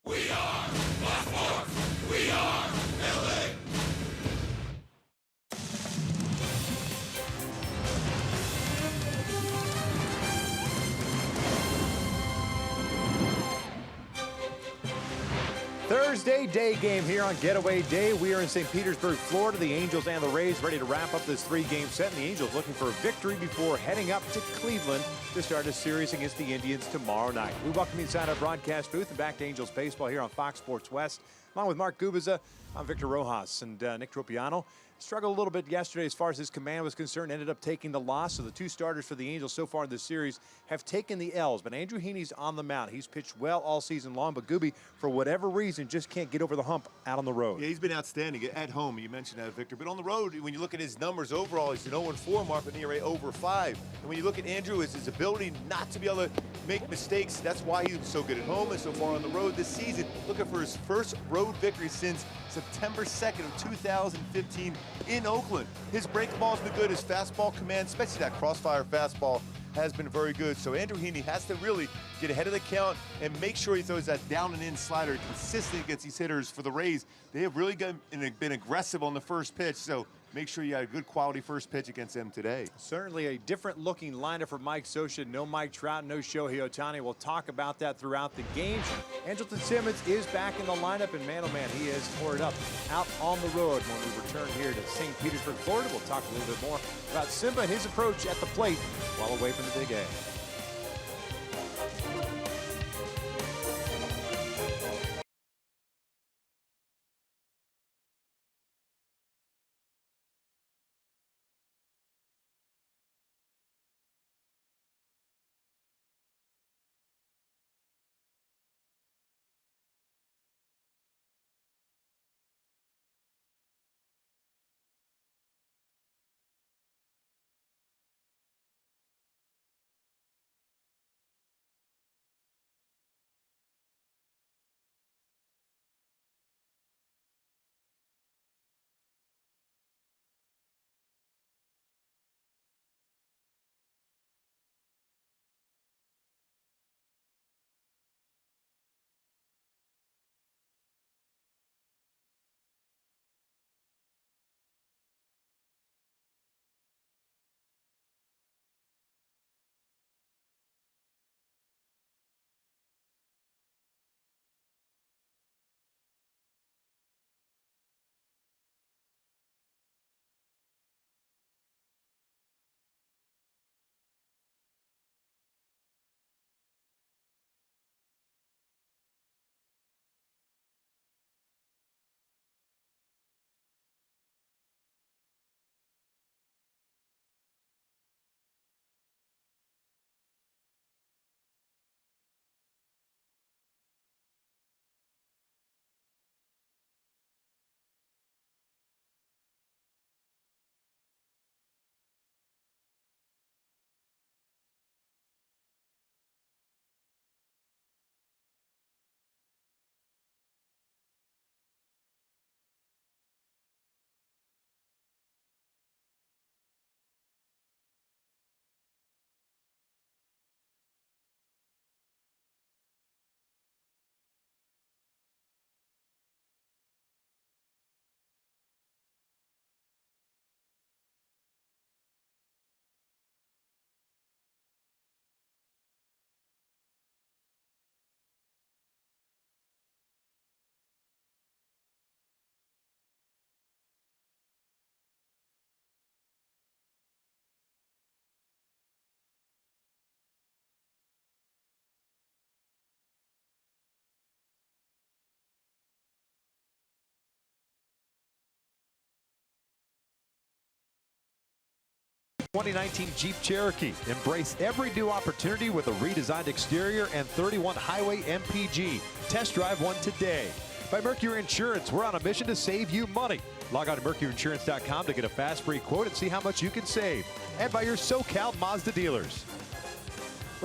We are Blackmore. We are LA. Thursday day game here on Getaway Day. We are in St. Petersburg, Florida. The Angels and the Rays ready to wrap up this three-game set. And the Angels looking for a victory before heading up to Cleveland to start a series against the Indians tomorrow night. We welcome you inside our broadcast booth and back to Angels Baseball here on Fox Sports West. Along with Mark Gubiza, I'm Victor Rojas, and Nick Tropiano struggled a little bit yesterday as far as his command was concerned, ended up taking the loss. So the two starters for the Angels so far in this series have taken the L's, but Andrew Heaney's on the mound. He's pitched well all season long, but Gooby, for whatever reason, just can't get over the hump out on the road. Yeah, he's been outstanding at home. You mentioned that, Victor. But on the road, when you look at his numbers overall, he's an 0-4 mark with an ERA over 5. And when you look at Andrew, it's his ability not to be able to make mistakes. That's why he's so good at home and so far on the road this season. Looking for his first road victory since September 2nd of 2015 in Oakland. His breaking ball's been good. His fastball command, especially that crossfire fastball, has been very good. So Andrew Heaney has to really get ahead of the count and make sure he throws that down and in slider consistently against these hitters for the Rays. They have really been aggressive on the first pitch, so make sure you got a good quality first pitch against them today. Certainly a different looking lineup for Mike Scioscia. No Mike Trout, no Shohei Ohtani. We'll talk about that throughout the game. Andrelton Simmons is back in the lineup, and man, oh man, he has tore it up out on the road. When we return here to St. Petersburg, Florida, we'll talk a little bit more about Simba and his approach at the plate while away from the Big A. '19 Jeep Cherokee. Embrace every new opportunity with a redesigned exterior and 31 Highway MPG. Test drive one today. By Mercury Insurance, we're on a mission to save you money. Log on to mercuryinsurance.com to get a fast free quote and see how much you can save. And by your SoCal Mazda dealers.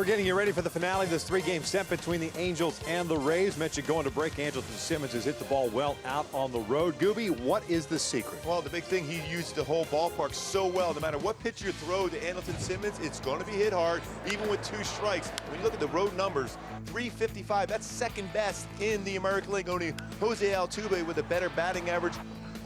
We're getting you ready for the finale of this three-game set between the Angels and the Rays. Mentioned going to break, Andrelton Simmons has hit the ball well out on the road. Gooby, what is the secret? Well, the big thing, he used the whole ballpark so well. No matter what pitch you throw to Andrelton Simmons, it's going to be hit hard, even with 2 strikes. When you look at the road numbers, 355, that's second best in the American League. Only Jose Altuve with a better batting average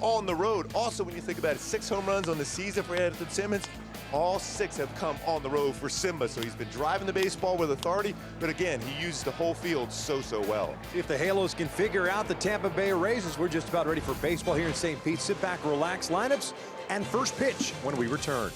on the road. Also, when you think about it, 6 home runs on the season for Andrelton Simmons. All 6 have come on the road for Simba, so he's been driving the baseball with authority, but again, he used the whole field so well. See if the Halos can figure out the Tampa Bay Rays as we're just about ready for baseball here in St. Pete. Sit back, relax, lineups, and first pitch when we return.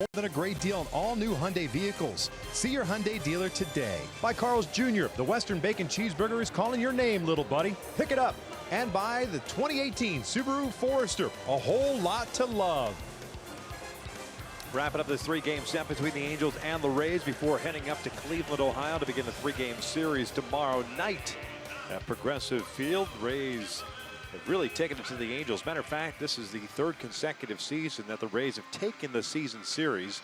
More than a great deal on all new Hyundai vehicles. See your Hyundai dealer today. By Carl's Jr., the Western Bacon Cheeseburger is calling your name, little buddy. Pick it up. And by the 2018 Subaru Forester, a whole lot to love. Wrapping up this three-game set between the Angels and the Rays before heading up to Cleveland, Ohio to begin the three-game series tomorrow night at Progressive Field. Rays have really taken it to the Angels. Matter of fact, this is the 3rd consecutive season that the Rays have taken the season series.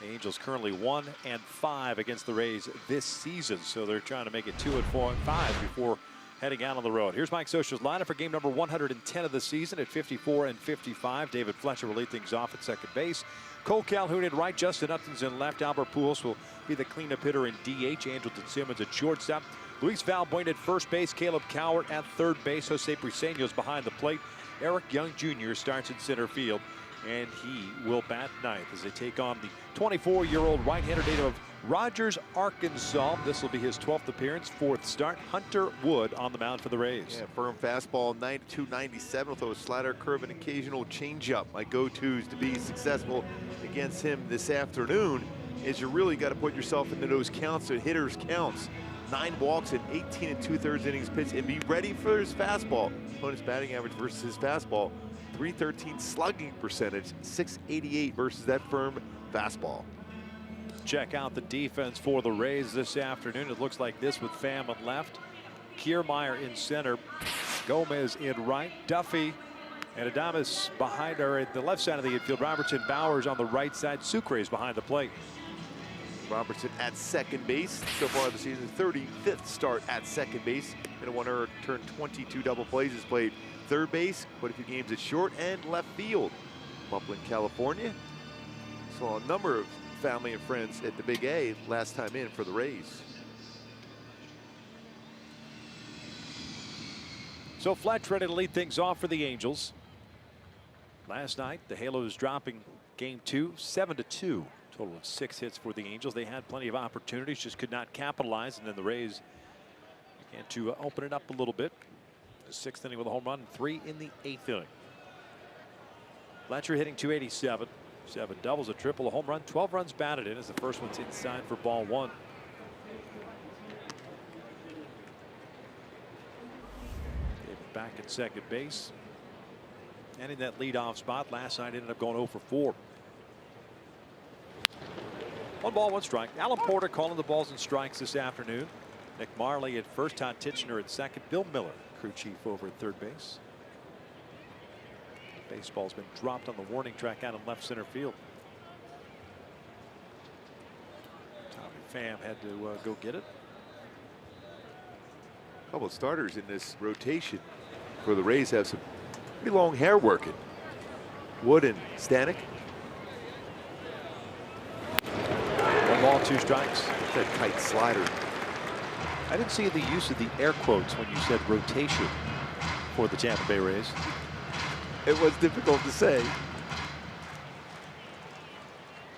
The Angels currently 1-5 against the Rays this season, so they're trying to make it 2-4-5 before heading out on the road. Here's Mike Scioscia's lineup for game number 110 of the season at 54 and 55. David Fletcher will lead things off at second base. Cole Calhoun in right, Justin Upton's in left. Albert Pujols will be the cleanup hitter in DH. Andrelton Simmons at shortstop. Luis Valbuena at first base. Caleb Cowart at third base. Jose Briseño's behind the plate. Eric Young Jr. starts in center field, and he will bat ninth as they take on the 24-year-old right-hander native of Rogers, Arkansas. This will be his 12th appearance, 4th start. Hunter Wood on the mound for the Rays. Yeah, firm fastball, 92-97. Will throw a slider, curve, and occasional changeup. My go-tos to be successful against him this afternoon is you really got to put yourself into those counts, and hitters counts. 9 walks in 18 2/3 innings pitched, and be ready for his fastball. Opponent's batting average versus his fastball, 313 slugging percentage, 688 versus that firm fastball. Check out the defense for the Rays this afternoon. It looks like this with Pham on left, Kiermaier in center, Gomez in right, Duffy and Adames behind her at the left side of the infield. Robertson, Bowers on the right side. Sucre is behind the plate. Robertson at second base so far this season, 35th start at second base. In a 1 turn 22 double plays. Has played third base, quite a few games at short and left field. From Upland, California, Saw a number of family and friends at the Big A last time in for the Rays. So Fletch ready to lead things off for the Angels. Last night, the Halos dropping game 2, 7-2. Total of 6 hits for the Angels. They had plenty of opportunities, just could not capitalize. And then the Rays began to open it up a little bit. The 6th inning with a home run, 3 in the 8th inning. Fletcher hitting .287. 7 doubles, a triple, a home run, 12 runs batted in as the first one's inside for ball 1. David back at second base. And in that leadoff spot, last night ended up going 0 for 4. 1 ball, 1 strike. Alan Porter calling the balls and strikes this afternoon. Nick Marley at first, Todd Titchener at second, Bill Miller, crew chief over at third base. Baseball's been dropped on the warning track out in left center field. Tommy Pham had to go get it. A couple of starters in this rotation for the Rays have some pretty long hair working. Wood and Stanek. 1 ball, 2 strikes. That tight slider. I didn't see the use of the air quotes when you said rotation for the Tampa Bay Rays. It was difficult to say.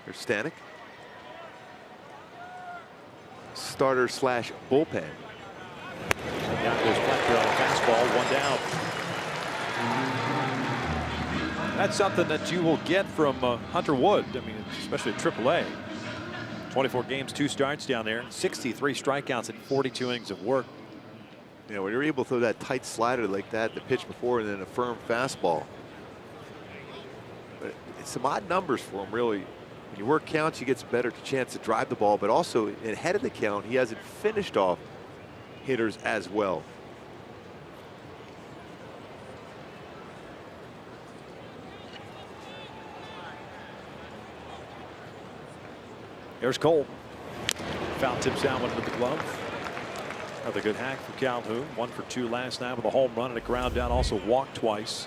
There's Stanek. Starter slash bullpen. Down goes Fletcher on a fastball, 1 down. That's something that you will get from Hunter Wood. I mean, especially at AAA. 24 games, 2 starts down there, 63 strikeouts and 42 innings of work. You know, when you're able to throw that tight slider like that, the pitch before, and then a firm fastball. But it's some odd numbers for him, really. When you work counts, he gets a better chance to drive the ball, but also ahead of the count, he hasn't finished off hitters as well. Here's Cole. Foul tips down, one into the glove. Another good hack for Calhoun. 1 for 2 last night with a home run and a ground down. Also walked twice.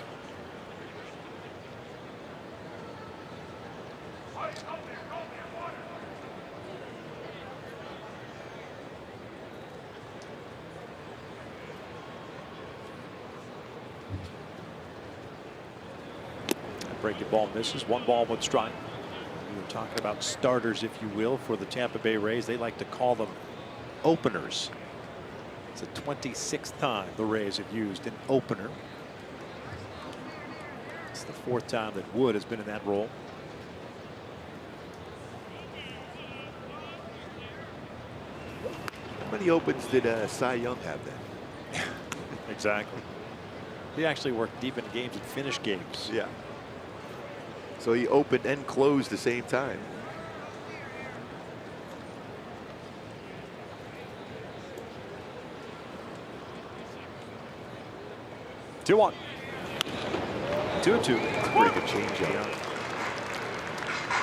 Breaking ball misses. 1 ball, 1 strike. We were talking about starters, if you will, for the Tampa Bay Rays. They like to call them openers. It's the 26th time the Rays have used an opener. It's the 4th time that Wood has been in that role. How many opens did Cy Young have then? Exactly. He actually worked deep in games and finished games. Yeah. So he opened and closed the same time. Two one. 2-2. Pretty good changeup. Yeah.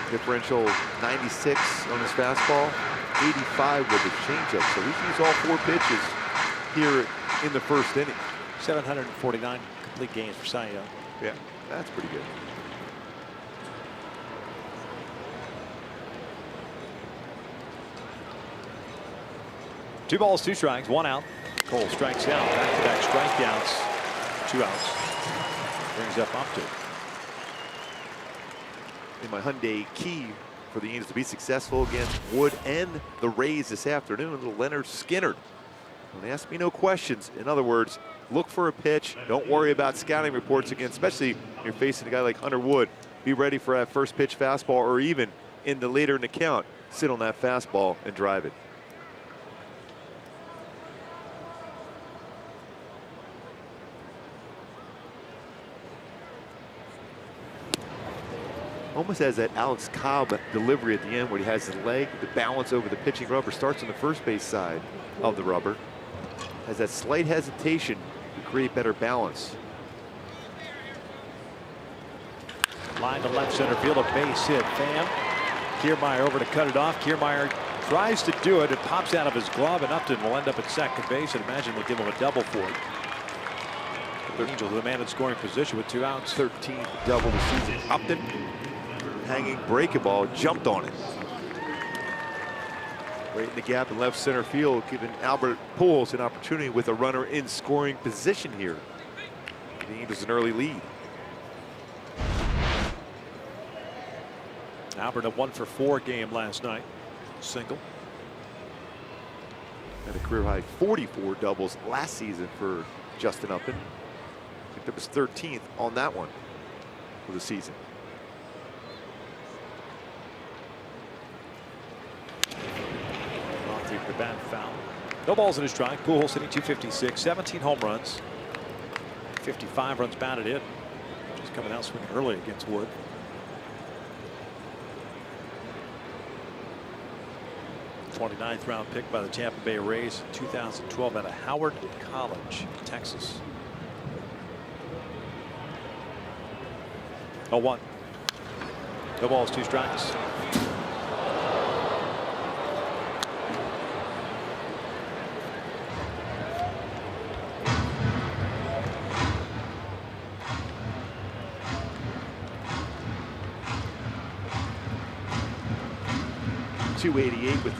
Differential 96 on his fastball, 85 with his changeup. So he's used all 4 pitches here in the first inning. 749 complete games for Cy Young. Yeah, that's pretty good. Two balls, 2 strikes, 1 out. Cole strikes out. Back-to-back strikeouts. 2 outs. Brings up Upton. In my Hyundai key for the Angels to be successful against Wood and the Rays this afternoon, little Leonard Skinner. Don't ask me no questions. In other words, look for a pitch. Don't worry about scouting reports again, especially when you're facing a guy like Hunter Wood. Be ready for that first pitch fastball, or even in the later in the count, sit on that fastball and drive it. Almost has that Alex Cobb delivery at the end where he has his leg, the balance over the pitching rubber, starts on the first base side of the rubber. Has that slight hesitation to create better balance. Line to left center field, a base hit. Pham. Kiermaier over to cut it off. Kiermaier tries to do it. It pops out of his glove, and Upton will end up at second base. And imagine they'll give him a double for it. The Angels with a man in scoring position with 2 outs. 13th double the season. Upton hanging breaking ball, jumped on it. Right in the gap in left center field, giving Albert Pujols an opportunity with a runner in scoring position here. The Angels an early lead. Albert a 1-for-4 game last night. Single. And a career high 44 doubles last season for Justin Upton. I think that was 13th on that one for the season. The bat foul. No balls in his strike. Pujols hitting .256, 17 home runs, 55 runs batted in. Just coming out swinging early against Wood. '29th round pick by the Tampa Bay Rays in 2012 out of Howard College, Texas. 0-1. No balls, 2 strikes. .288 with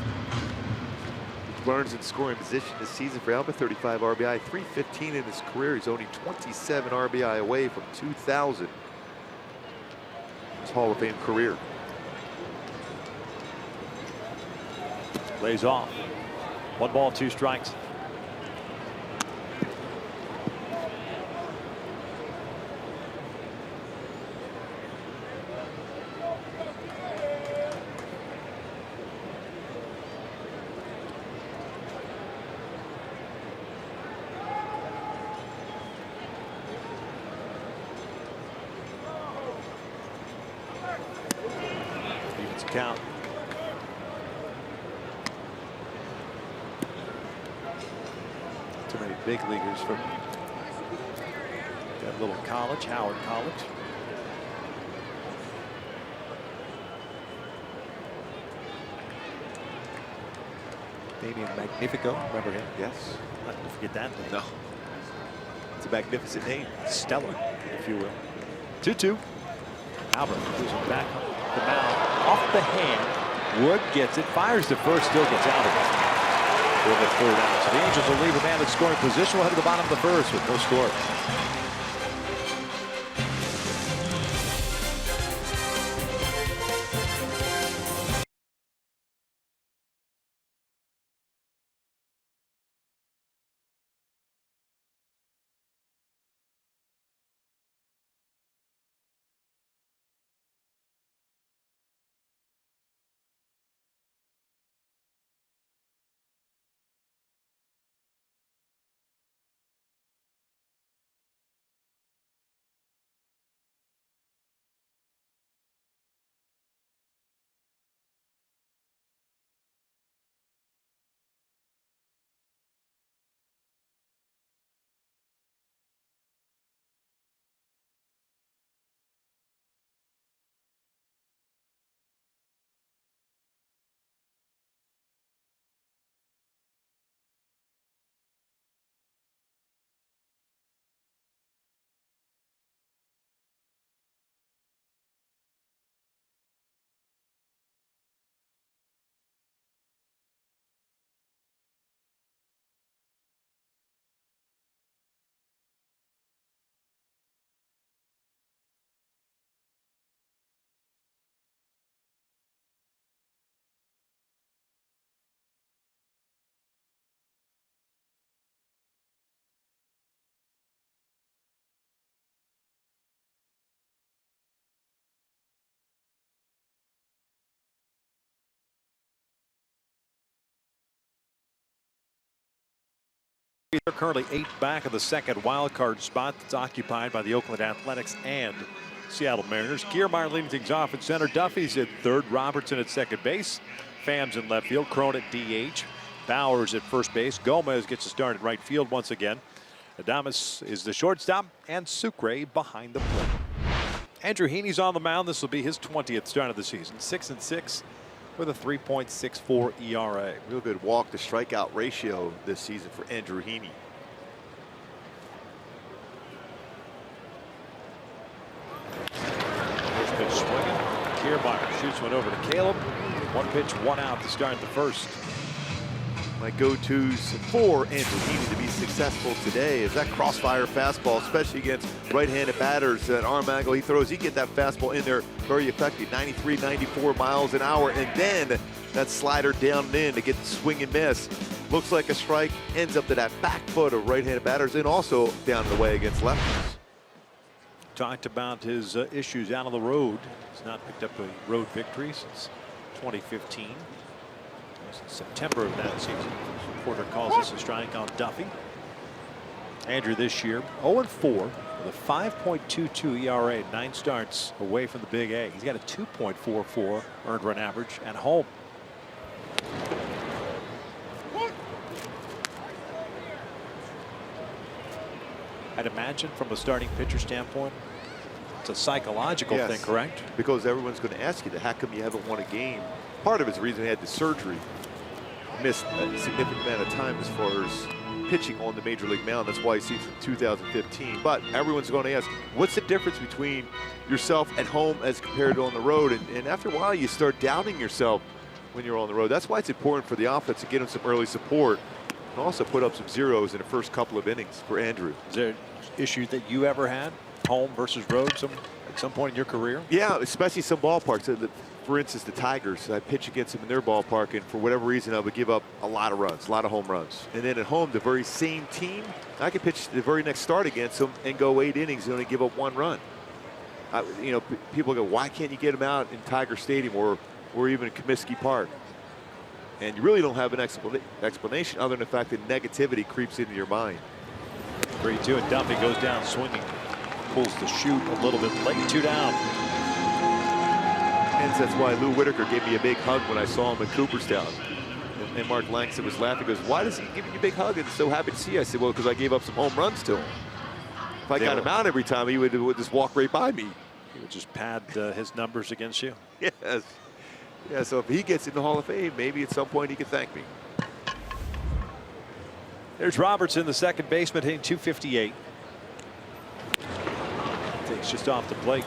runs in scoring position this season for Albert. 35 RBI, 315 in his career. He's only 27 RBI away from 2,000. His Hall of Fame career. Lays off. 1 ball, 2 strikes. Count. Too many big leaguers from that little college, Howard College. Damian Magnifico, remember him? Yes. Not to forget that name. No. It's a magnificent name. Stellar, if you will. 2-2. Albert losing back the mound. Off the hand. Wood gets it, fires to first, still gets out of it. For the 3rd out. So the Angels will leave a man in scoring position. We'll head to the bottom of the 1st with no score. They're currently 8 back of the 2nd wild card spot that's occupied by the Oakland Athletics and Seattle Mariners. Kiermaier leading things off at center. Duffy's at 3rd. Robertson at 2nd base. Phams in left field. Crone at DH. Bowers at 1st base. Gomez gets a start at right field once again. Adames is the shortstop, and Sucre behind the plate. Andrew Heaney's on the mound. This will be his 20th start of the season. 6-6 with a 3.64 ERA. Real good walk to strikeout ratio this season for Andrew Heaney. First pitch swinging. Kiermaier shoots one over to Caleb. 1 pitch, 1 out to start the first. My go-tos for Andrew Heaney to be successful today is that crossfire fastball, especially against right-handed batters. That arm angle he throws, he get that fastball in there very effective, 93, 94 miles an hour, and then that slider down and in to get the swing and miss. Looks like a strike, ends up to that back foot of right-handed batters, and also down and away against lefties. Talked about his issues out on the road. He's not picked up a road victory since 2015. September of that season. Porter calls this a strike on Duffy. Andrew this year 0-4 with a 5.22 ERA, 9 starts away from the Big A. He's got a 2.44 earned run average at home. I'd imagine from a starting pitcher standpoint, it's a psychological thing, correct? Because everyone's going to ask you that. How come you haven't won a game? Part of it's the reason he had the surgery. Missed a significant amount of time as far as pitching on the major league mound. That's why he sees from 2015. But everyone's going to ask, what's the difference between yourself at home as compared to on the road? And after a while, you start doubting yourself when you're on the road. That's why it's important for the offense to get him some early support and also put up some zeros in the first couple of innings for Andrew. Is there an issue that you ever had, home versus road, at some point in your career? Yeah, especially some ballparks. For instance, the Tigers, I pitch against them in their ballpark, and for whatever reason, I would give up a lot of runs, a lot of home runs. And then at home, the very same team, I could pitch the very next start against them and go 8 innings and only give up 1 run. You know, people go, why can't you get them out in Tiger Stadium or even in Comiskey Park? And you really don't have an explanation other than the fact that negativity creeps into your mind. 3-2, and Duffy goes down swinging. Pulls the shoot a little bit late, 2 down. And that's why Lou Whitaker gave me a big hug when I saw him in Cooperstown. And Mark Langston was laughing. He goes, why does he give you a big hug and so happy to see you? I said, well, because I gave up some home runs to him. If I got him out every time, he would just walk right by me. He would just pad his numbers against you. Yes. Yeah, so if he gets in the Hall of Fame, maybe at some point he can thank me. There's Robertson, the second baseman, hitting .258. Takes just off the plate.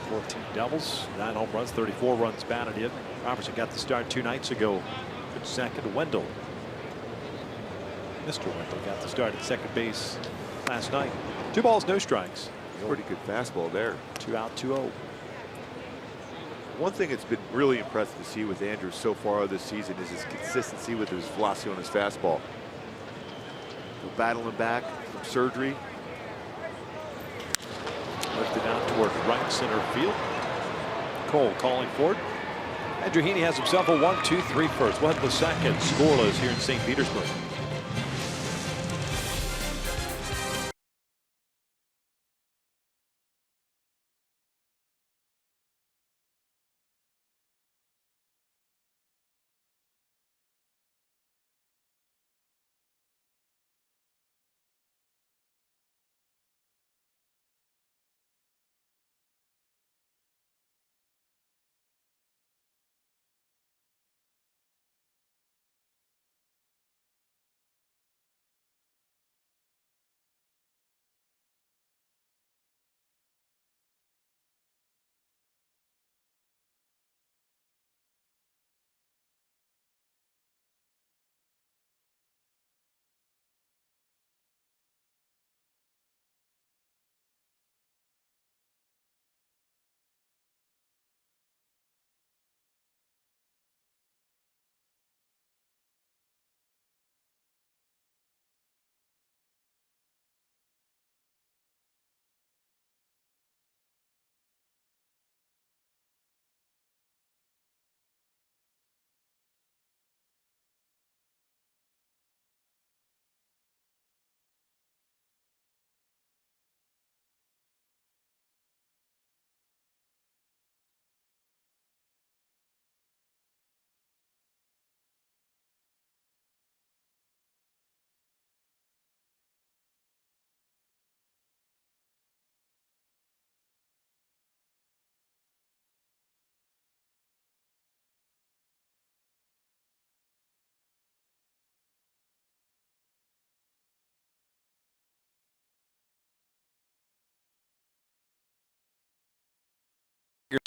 14 doubles, 9 home runs, 34 runs batted in. Robertson got the start 2 nights ago. Good second. Wendell. Mr. Wendell got the start at second base last night. 2 balls, no strikes. Pretty good fastball there. 2 out, 2-0. One thing that's been really impressive to see with Andrew so far this season is his consistency with his velocity on his fastball. We're battling back from surgery. Lifted out toward right center field. Cole calling for it. Andrew Heaney has himself a 1-2-3 first. We'll have the second scoreless here in St. Petersburg.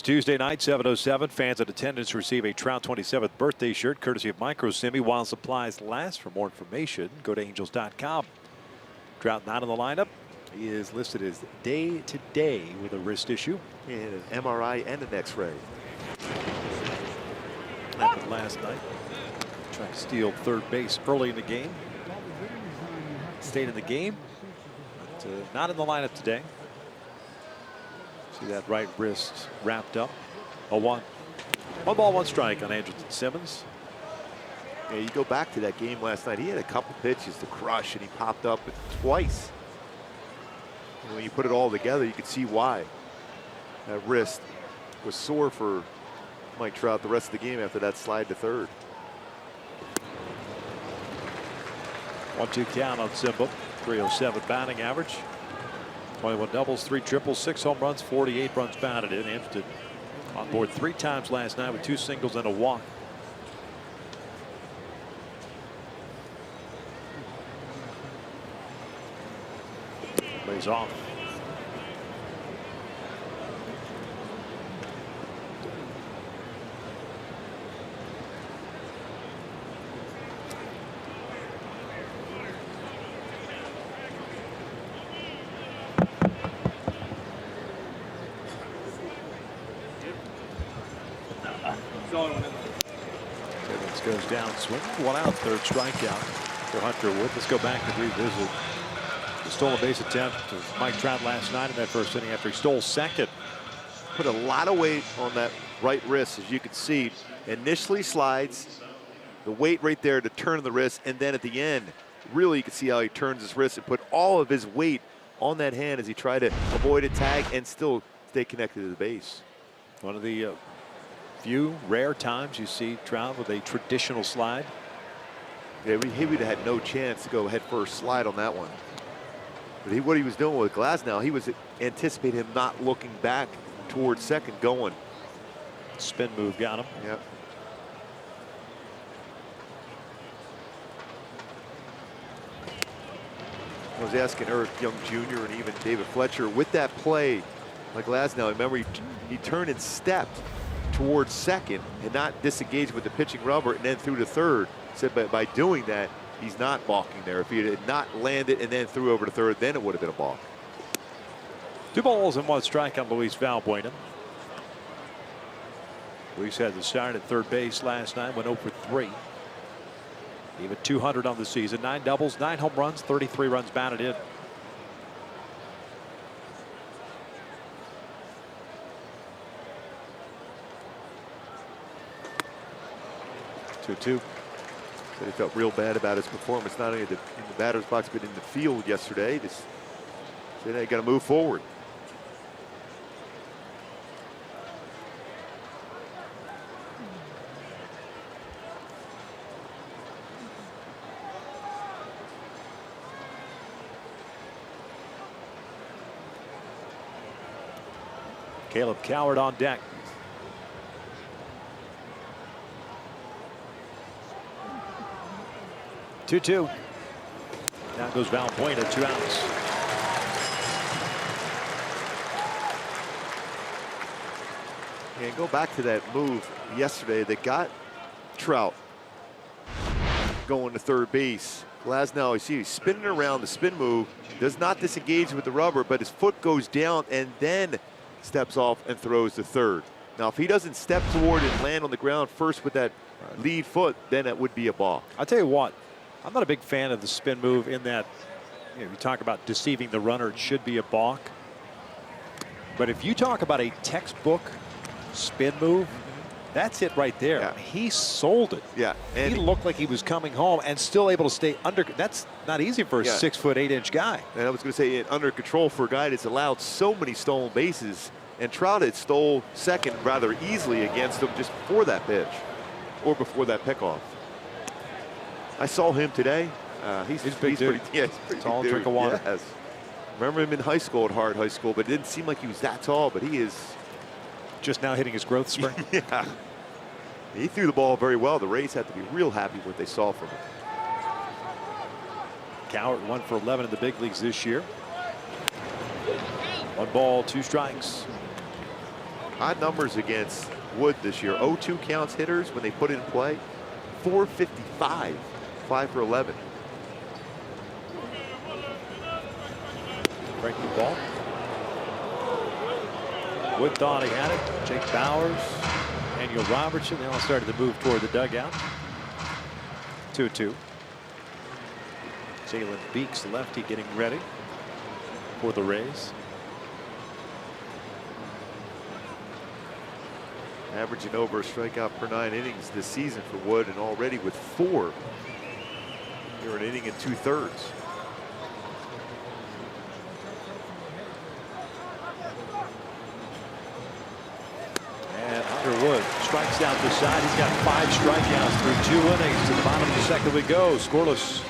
Tuesday night, 7:07. Fans in attendance receive a Trout 27th birthday shirt courtesy of Micro Simi while supplies last. For more information, go to angels.com. Trout not in the lineup. He is listed as day to day with a wrist issue. And an MRI and an X-ray. Happened last night. Trying to steal third base early in the game. Stayed in the game, but not in the lineup today. See that right wrist wrapped up. 0-1. 1 ball, 1 strike on Andrelton Simmons. Yeah, you go back to that game last night. He had a couple pitches to crush, and he popped up twice. And when you put it all together, you could see why that wrist was sore for Mike Trout the rest of the game after that slide to third. 1-2 count on Simba. 307 batting average. 21 doubles, 3 triples, 6 home runs, 48 runs batted in. Andrelton on board 3 times last night with 2 singles and a walk. Plays off. Simmons goes down swinging. 1 out, 3rd strikeout for Hunter Wood. Let's go back and revisit the stolen base attempt of Mike Trout last night in that first inning after he stole second. Put a lot of weight on that right wrist, as you can see. Initially slides, the weight right there to turn the wrist, and then at the end, really you can see how he turns his wrist and put all of his weight on that hand as he tried to avoid a tag and still stay connected to the base. One of the few rare times you see Trout with a traditional slide. Yeah, he would have had no chance to go head first slide on that one. But what he was doing with Glasnow, he was anticipating him not looking back towards second, going. Spin move got him. Yep. I was asking Eric Young Jr. and even David Fletcher with that play, like Glasnow, remember he turned and stepped towards second and not disengaged with the pitching rubber and then threw to third. Said by doing that, he's not balking there. If he had not landed and then threw over to third, then it would have been a balk. 2 balls and 1 strike on Luis Valbuena. Luis had the start at third base last night, went 0 for 3. Even 200 on the season, 9 doubles, 9 home runs, 33 runs batted in. Two. But he felt real bad about his performance, not only in the batter's box, but in the field yesterday. Just said, hey, got to move forward. Caleb Coward on deck. Two. Down goes Valbuena, 2 outs. And go back to that move yesterday that got Trout going to third base. Glasnow, you see he's spinning around the spin move, does not disengage with the rubber, but his foot goes down and then steps off and throws to third. Now, if he doesn't step toward and land on the ground first with that lead foot, then it would be a balk. I'll tell you what, I'm not a big fan of the spin move in that, you talk about deceiving the runner, it should be a balk. But if you talk about a textbook spin move, that's it right there. Yeah. He sold it. Yeah. And he looked like he was coming home and still able to stay under. That's not easy for a 6'8" guy. And I was going to say, under control for a guy that's allowed so many stolen bases. And Trout had stole second rather easily against him just before that pitch or before that pickoff. I saw him today. He's big dude. He's pretty tall, big drink of water. Yes. Remember him in high school at Hard High School, but it didn't seem like he was that tall, but he is. Just now hitting his growth spurt. Yeah. He threw the ball very well. The Rays had to be real happy with what they saw from him. Coward 1 for 11 in the big leagues this year. 1 ball, 2 strikes. Odd numbers against Wood this year. 0-2 counts hitters when they put in play. 455, 5 for 11. Breaking the ball. Wood thought he had it. Jake Bowers, Daniel Robertson, they all started to move toward the dugout. 2-2. Jalen Beeks, the lefty, getting ready for the Rays. Averaging over a strikeout per 9 innings this season for Wood, and already with 4 here an inning and 2/3. And Underwood strikes out the side. He's got 5 strikeouts through 2 innings. To the bottom of the second we go. Scoreless.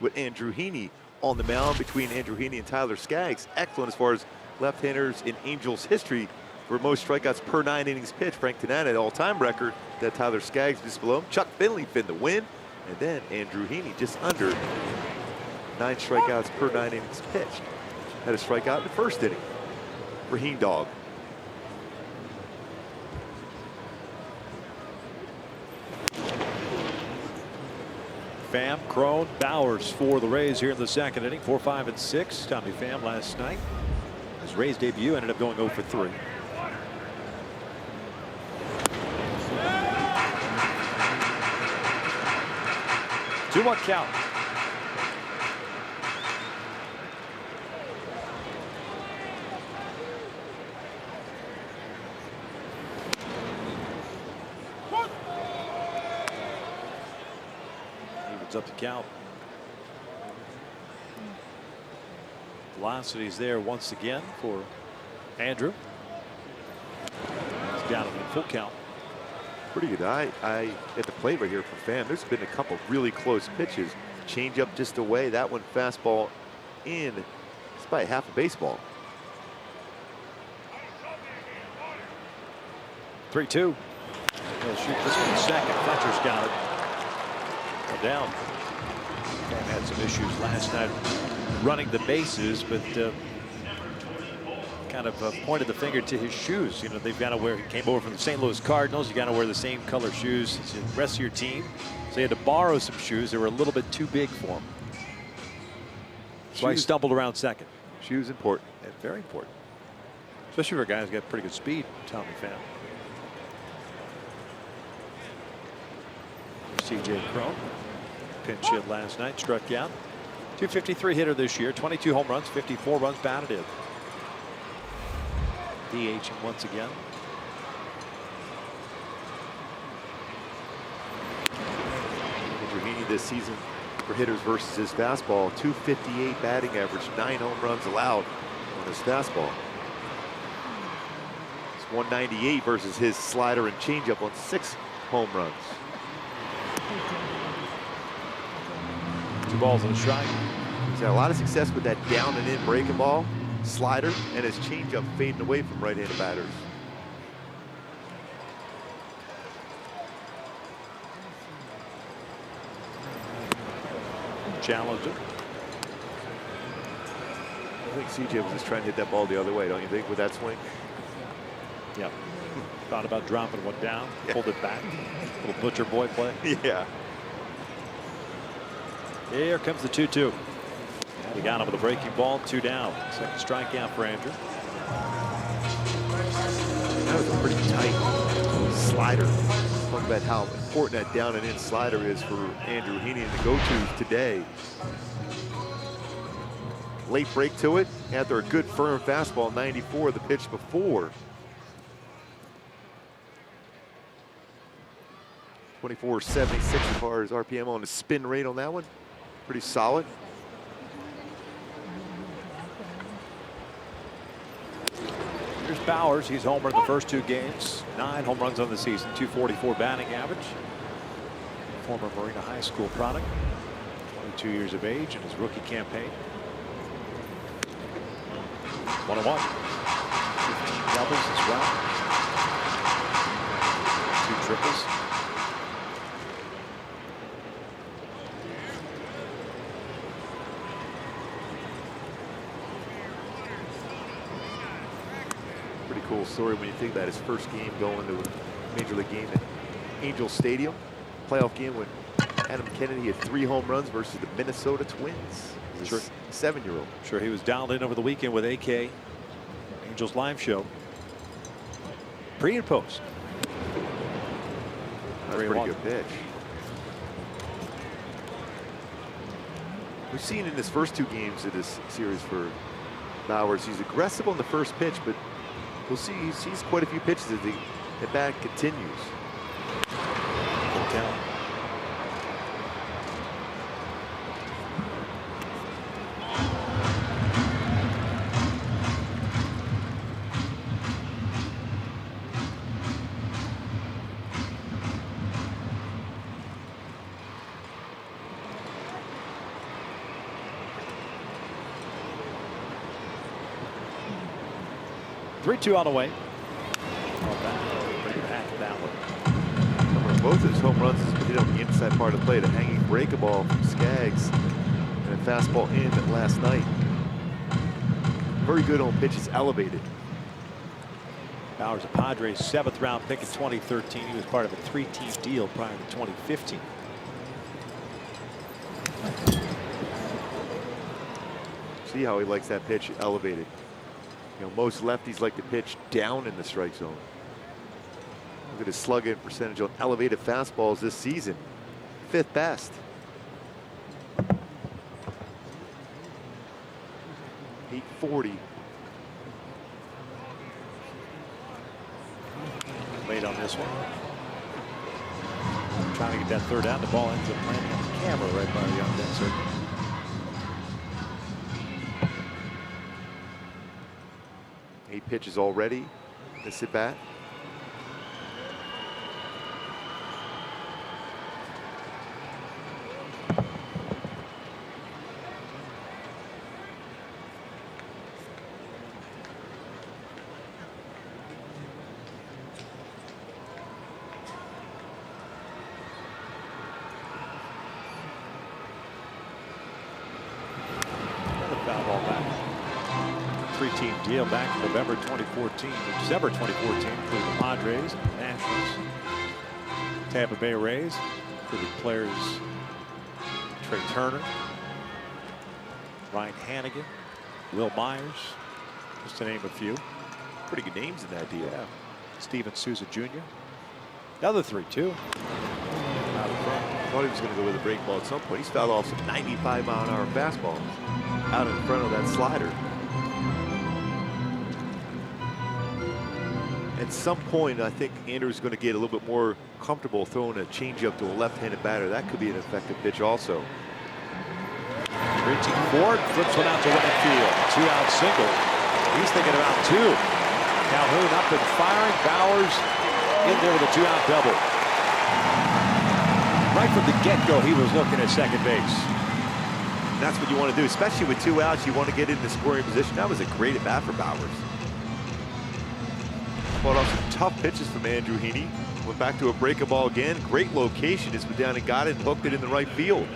With Andrew Heaney on the mound. Between Andrew Heaney and Tyler Skaggs, excellent as far as left-handers in Angels history for most strikeouts per 9 innings pitched. Frank Tanana, all-time record that Tyler Skaggs just below him. Chuck Finley pinned the win, and then Andrew Heaney just under 9 strikeouts per 9 innings pitched. Had a strikeout in the first inning for Heen Dog. Pham, Crone, Bowers for the Rays here in the second inning. 4, 5, and 6. Tommy Pham last night. His Rays debut ended up going 0 for 3. Two-one count. Up the count. Velocity's there once again for Andrew. He's got him in full count. Pretty good eye at the plate right here for Pham. There's been a couple really close pitches. Change up just away. That one fastball in. It's by half a baseball. 3-2. He'll shoot this one second. Fletcher's got it. Down. Pham had some issues last night running the bases, but kind of pointed the finger to his shoes. You know, they've got to wear, he came over from the St. Louis Cardinals. You got to wear the same color shoes as the rest of your team. So he had to borrow some shoes. They were a little bit too big for him. That's why he stumbled around second. Shoes important. And very important. Especially for a guy who's got pretty good speed, Tommy Pham. C.J. Crone. Pinch hit last night, struck out. 253 hitter this year, 22 home runs, 54 runs batted in. DHing once again. Andrew Heaney this season for hitters versus his fastball. 258 batting average, 9 home runs allowed on his fastball. It's 198 versus his slider and changeup on 6 home runs. 2 balls and a strike. He's had a lot of success with that down and in breaking ball, slider, and his changeup fading away from right-handed batters. Challenged it. I think CJ was just trying to hit that ball the other way, don't you think, with that swing? Yep. Thought about dropping one down, pulled it back. Little butcher boy play. Yeah. Here comes the 2-2. He got him with a breaking ball, 2 down. Second strikeout for Andrew. That was a pretty tight slider. Talk about how important that down and in slider is for Andrew Heaney and the go-tos today. Late break to it after a good firm fastball, 94 the pitch before. 24.76 as far as RPM on the spin rate on that one. Pretty solid. Here's Bowers. He's homered the first 2 games. 9 home runs on the season, 244 batting average. Former Marina High School product. 22 years of age in his rookie campaign. 1-1. 15 doubles as well. 2 triples. Pretty cool story when you think about his first game going to a major league game at Angel Stadium. Playoff game when Adam Kennedy had 3 home runs versus the Minnesota Twins. Sure. 7-year-old. Sure, he was dialed in over the weekend with AK, Angels live show. Pre and post. That's a pretty good pitch. We've seen in his first 2 games of this series for Bowers, he's aggressive on the first pitch, but we'll see he sees quite a few pitches as the at-bat continues. Good talent. Three-two on the way. Both of his home runs has been hit on the inside part of the plate. A hanging breakable from Skaggs and a fastball in last night. Very good on pitches elevated. Bowers, a Padres 7th round pick in 2013. He was part of a 3-team deal prior to 2015. See how he likes that pitch elevated. You know, most lefties like to pitch down in the strike zone. Look at his slugging percentage on elevated fastballs this season. 5th best. .840. Late on this one. Trying to get that 3rd out. The ball ends up landing on the camera right by the on-deck circle. Pitches already. This at bat. Three-team deal back in November 2014, or December 2014 for the Padres, Nationals, Tampa Bay Rays, including players Trey Turner, Ryan Hannigan, Will Myers, just to name a few. Pretty good names in that deal. Yeah. Steven Souza Jr. Another 3-2. Thought he was going to go with a break ball at some point. He's fouled off some 95-mile-an-hour fastballs out in front of that slider. And At some point, I think Andrew's going to get a little bit more comfortable throwing a changeup to a left-handed batter. That could be an effective pitch also. Reaching forward, flips one out to right field. 2-out single. He's thinking about 2. Calhoun up and firing. Bowers in there with a 2-out double. Right from the get-go, he was looking at second base. And that's what you want to do, especially with 2 outs. You want to get in the scoring position. That was a great at-bat for Bowers. Fought off some tough pitches from Andrew Heaney. Went back to a breaking ball again. Great location. Just went down and got it and hooked it in the right field.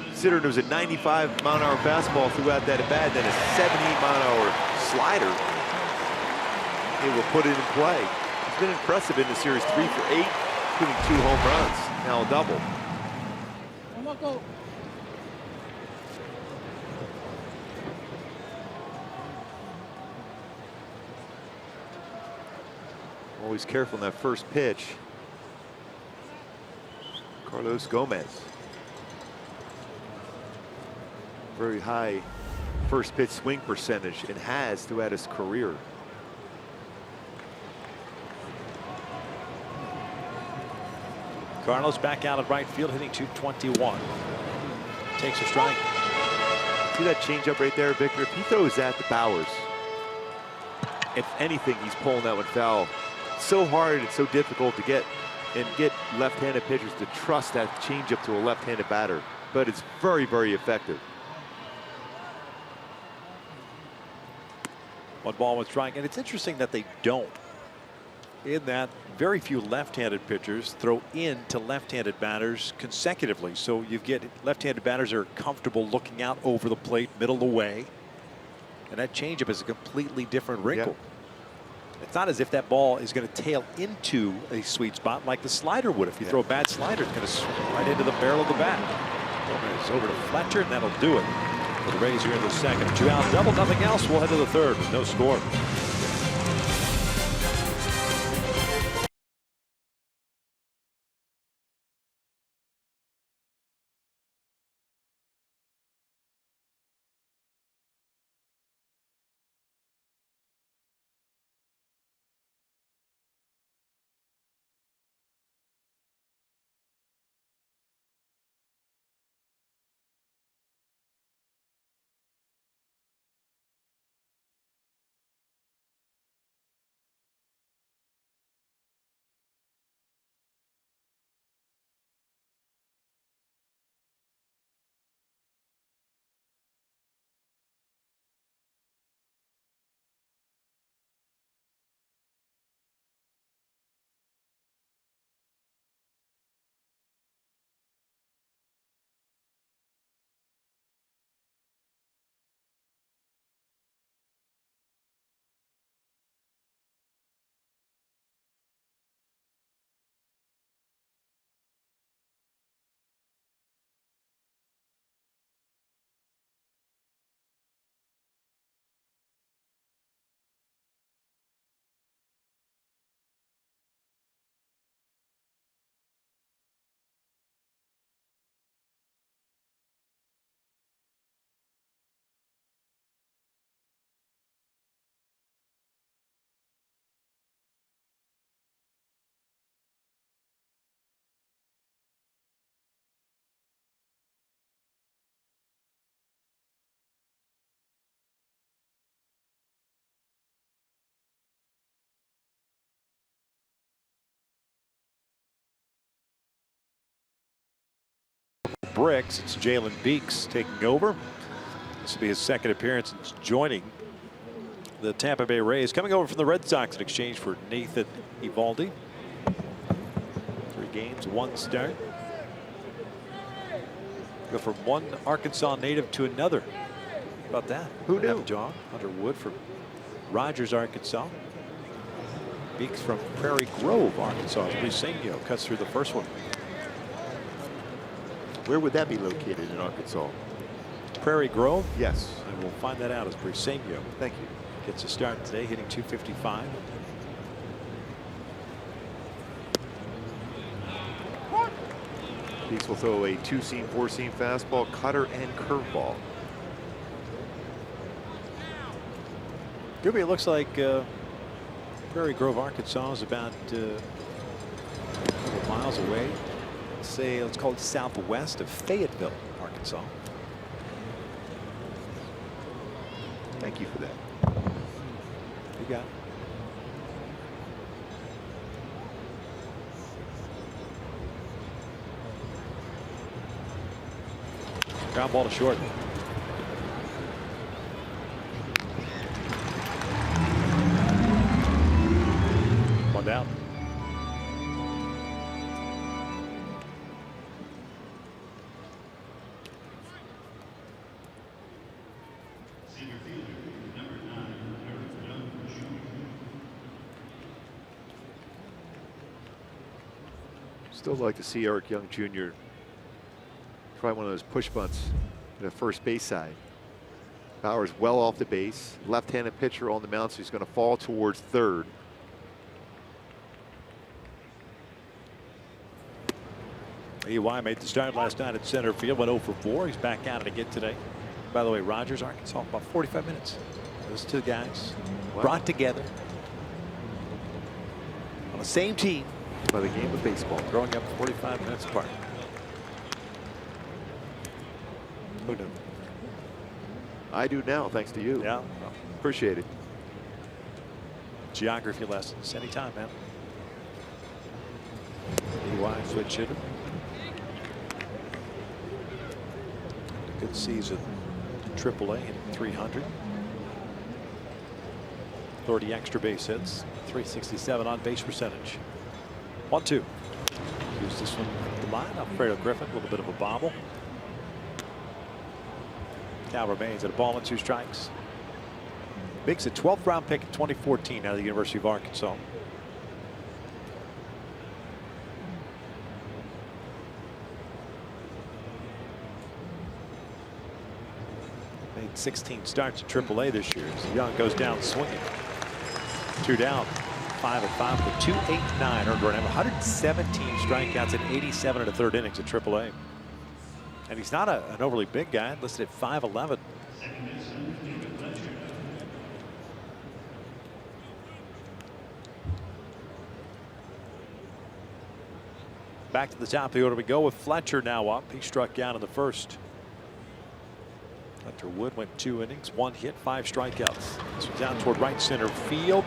Considering it was a 95-mile-an-hour fastball throughout that at-bat, then a 78-mile-an-hour slider, it will put it in play. He's been impressive in the series, 3 for 8, including 2 home runs. Now a double. Always careful in that first pitch. Carlos Gomez. Very high first pitch swing percentage and has throughout his career. Carlos back out of right field, hitting .221. Takes a strike. See that changeup right there, Victor? If he throws that to Bowers, if anything, he's pulling that one foul. It's so hard, it's so difficult to get left-handed pitchers to trust that changeup to a left-handed batter, but it's very, very effective. 1 ball, 1 strike, and it's interesting that they don't. In that, very few left-handed pitchers throw in to left-handed batters consecutively. So you get left-handed batters that are comfortable looking out over the plate, middle of the way. And that changeup is a completely different wrinkle. Yeah. It's not as if that ball is going to tail into a sweet spot like the slider would. If you throw a bad slider, it's going to swing right into the barrel of the bat. It's over to Fletcher, and that'll do it for the Rays here in the second. 2-out double, nothing else. We'll head to the third with no score. Bricks. It's Jalen Beeks taking over. This will be his second appearance since joining the Tampa Bay Rays, coming over from the Red Sox in exchange for Nathan Eovaldi. 3 games, 1 start. Go from one Arkansas native to another. How about that? Who knew? John Hunter Wood from Rogers, Arkansas. Beeks from Prairie Grove, Arkansas. Briseño cuts through the first one. Where would that be located in Arkansas? Prairie Grove? Yes. And we'll find that out as Briseño. Thank you. Gets a start today, hitting .255. Beeks will throw a 2-seam, 4-seam fastball, cutter, and curveball. Gibby, it looks like Prairie Grove, Arkansas is about a couple miles away. Let's call it southwest of Fayetteville, Arkansas. Thank you for that. You got it. Ground ball to short. One down. Still like to see Eric Young Jr. try one of those push bunts to the first base side. Bauer's well off the base. Left-handed pitcher on the mound, so he's going to fall towards third. EY made the start last night at center field, went 0 for 4. He's back out it again today. By the way, Rogers, Arkansas, about 45 minutes. Those two guys brought together on the same team by the game of baseball, growing up 45 minutes apart. Who knew? I do now, thanks to you. Yeah. Well, appreciate it. Geography lessons anytime, man. EY switch hitter. Good season. AAA in 300. 30 extra base hits. 367 on base percentage. 1-2. Use this one at the line. Alfredo Griffin, a little bit of a bobble. Now remains at a ball and 2 strikes. Beeks, a 12th round pick in 2014 out of the University of Arkansas. Made 16 starts at AAA this year. As Young goes down swinging. 2 down. 5-5 with 2.89 earned run. 117 strikeouts in 87 1/3 innings at AAA. And he's not an overly big guy, listed at 5'11". Back to the top of the order we go with Fletcher now up. He struck out in the first. Hunter Wood went 2 innings, 1 hit, 5 strikeouts. This one's down toward right center field.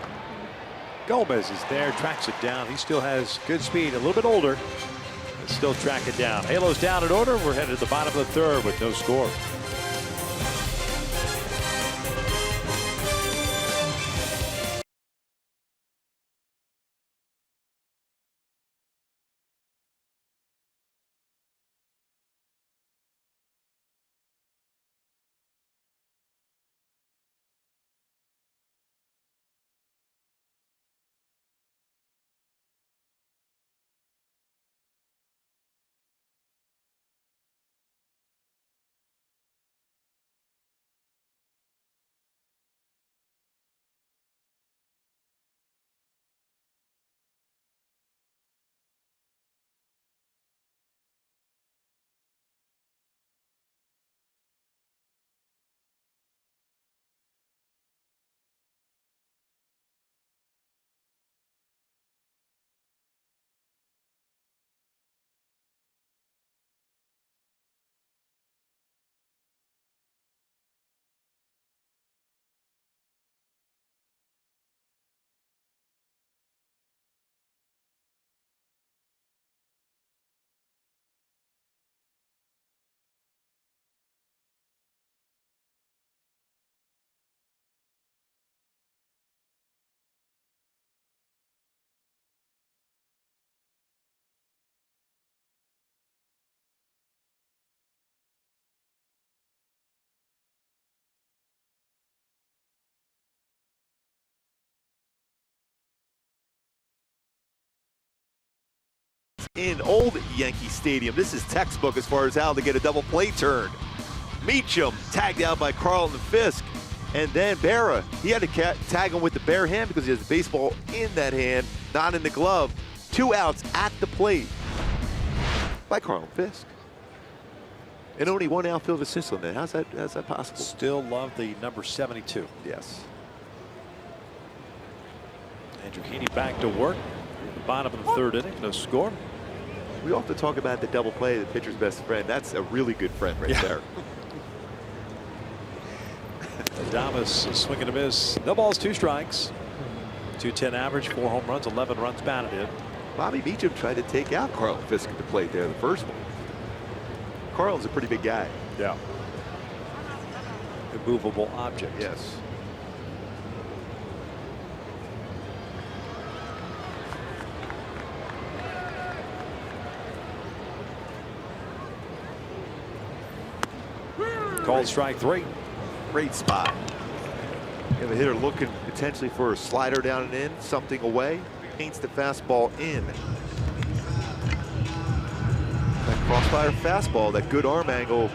Gomez is there, tracks it down. He still has good speed, a little bit older. Still track it down. Halos down in order. We're headed to the bottom of the 3rd with no score. In old Yankee Stadium, this is textbook as far as how to get a double play turn. Meacham tagged out by Carlton Fisk. And then Berra, he had to tag him with the bare hand because he has the baseball in that hand, not in the glove. 2 outs at the plate by Carlton Fisk. And only 1 outfield assist on that. How's that possible? Still love the number 72. Yes. Andrew Heaney back to work. The bottom of the third inning, no score. We often talk about the double play, the pitcher's best friend. That's a really good friend right there. Adames swinging a miss. No balls, 2 strikes. 210 average, 4 home runs, 11 runs batted in. Bobby Meacham tried to take out Carl Fisk at the plate there, the first one. Carl's a pretty big guy. Yeah. Immovable object. Yes. Called strike 3. Great spot. You have a hitter looking potentially for a slider down and in, something away. Paints the fastball in. That crossfire fastball, that good arm angle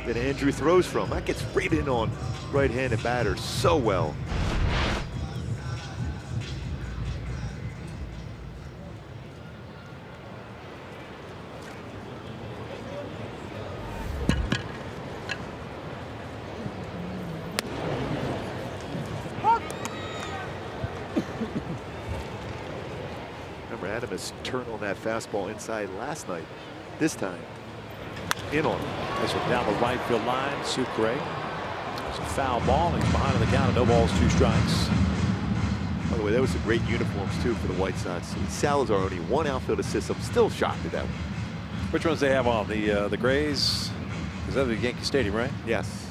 that Andrew throws from, that gets right in on right-handed batters so well. Remember, Adames turned on that fastball inside last night. This time, in on him. This one down the right field line. Sucre. It's a foul ball. He's behind on the count. No balls, 2 strikes. By the way, that was some great uniforms too for the White Sox. Salazar only 1 outfield assist. I'm still shocked at that one. Which ones they have on? The Grays? Is that the Yankee Stadium, right? Yes.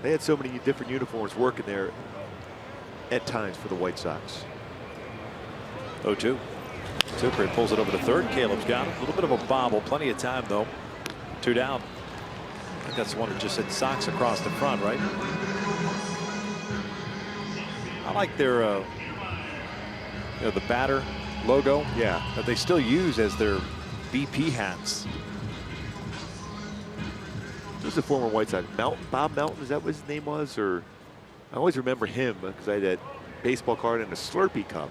They had so many different uniforms working there at times for the White Sox. 0-2. Sucre pulls it over to third. Caleb's got it. A little bit of a bobble. Plenty of time, though. 2 down. I think that's the one that just said Sox across the front, right? I like their, the batter logo. Yeah. That they still use as their BP hats. This is a former White Sox. Bob Melton, is that what his name was? Or I always remember him because I had that baseball card and a Slurpee cup.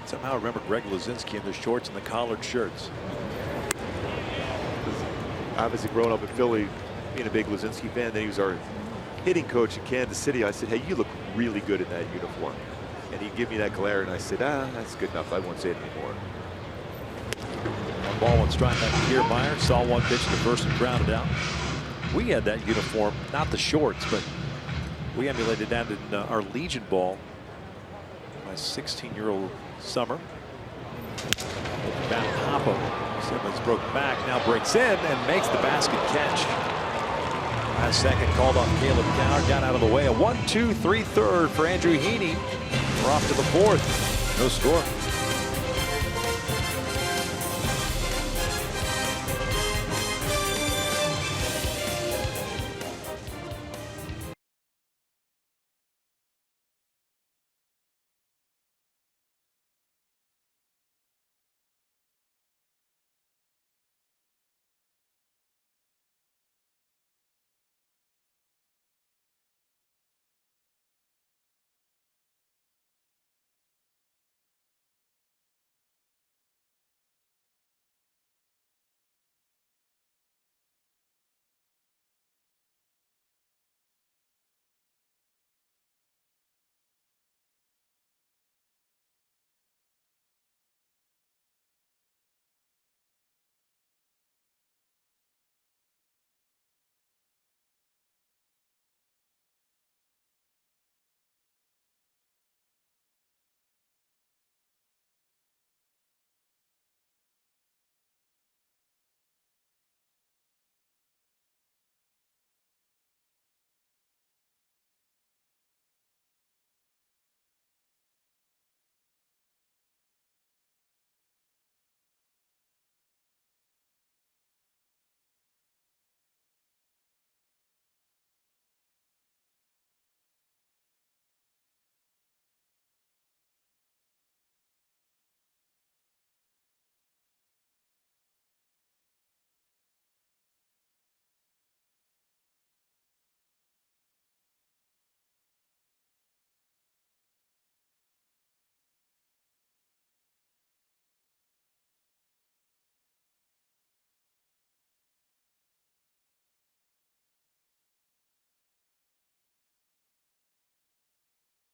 Somehow I remember Greg Luzinski in the shorts and the collared shirts. Obviously growing up in Philly, being a big Luzinski fan, then he was our hitting coach in Kansas City. I said, hey, you look really good in that uniform. And he'd give me that glare and I said, that's good enough. I won't say it anymore. One ball, 1 strike back to Kiermaier. Saw one pitch to first and grounded out. We had that uniform, not the shorts, but we emulated that in our Legion ball. My 16-year-old summer. Back Hoppo. Simmons broke back, now breaks in and makes the basket catch. Last second called off Caleb Coward, got out of the way. A 1-2, 3/3 for Andrew Heaney. We're off to the 4th. No score.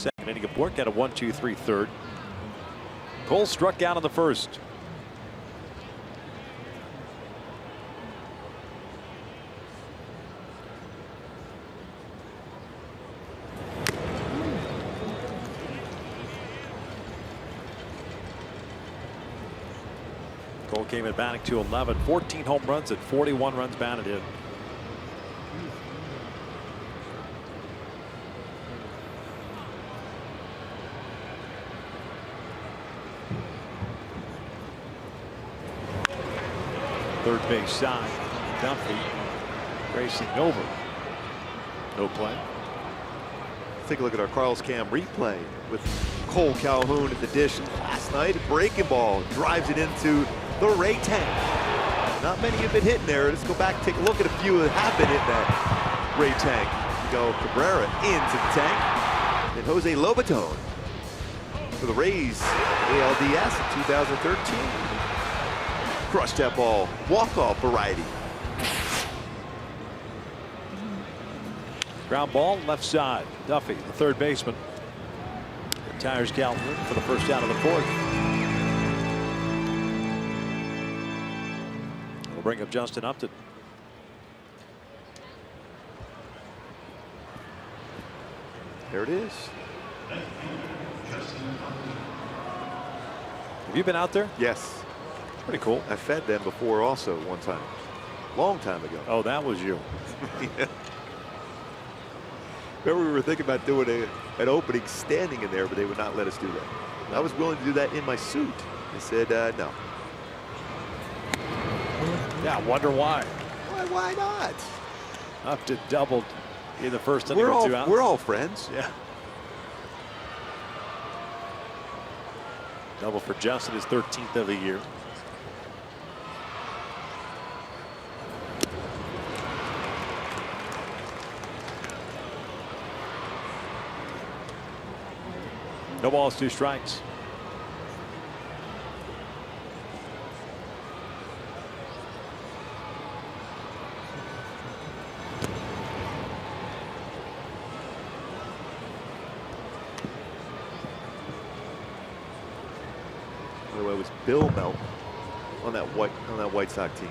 Second inning of work at a 1-2-3 third. Cole struck out in the first. Cole came in batting .211, 14 home runs and 41 runs batted in. Third base side, Duffy racing over. No play. Take a look at our Carl's Cam replay with Cole Calhoun at the dish last night. Breaking ball drives it into the Ray tank. Not many have been hitting there. Let's go back and take a look at a few that have been hitting that Ray tank. Go Cabrera into the tank. And Jose Lobaton for the Rays ALDS in 2013. Crushed that ball, walk-off variety. Ground ball left side. Duffy, the third baseman, retires Calhoun for the first out of the fourth. We'll bring up Justin Upton. There it is. Have you been out there? Yes. Pretty cool. I fed them before also one time. Long time ago. Oh, that was you. Yeah. Remember, we were thinking about doing an opening standing in there, but they would not let us do that. I was willing to do that in my suit. They said no. Yeah, wonder why. Why not? Upton doubled in the first inning We're with 2 outs. We're all friends. Yeah. Double for Justin, his 13th of the year. No balls, 2 strikes. By the way, it was Bill Melton on that White Sox team.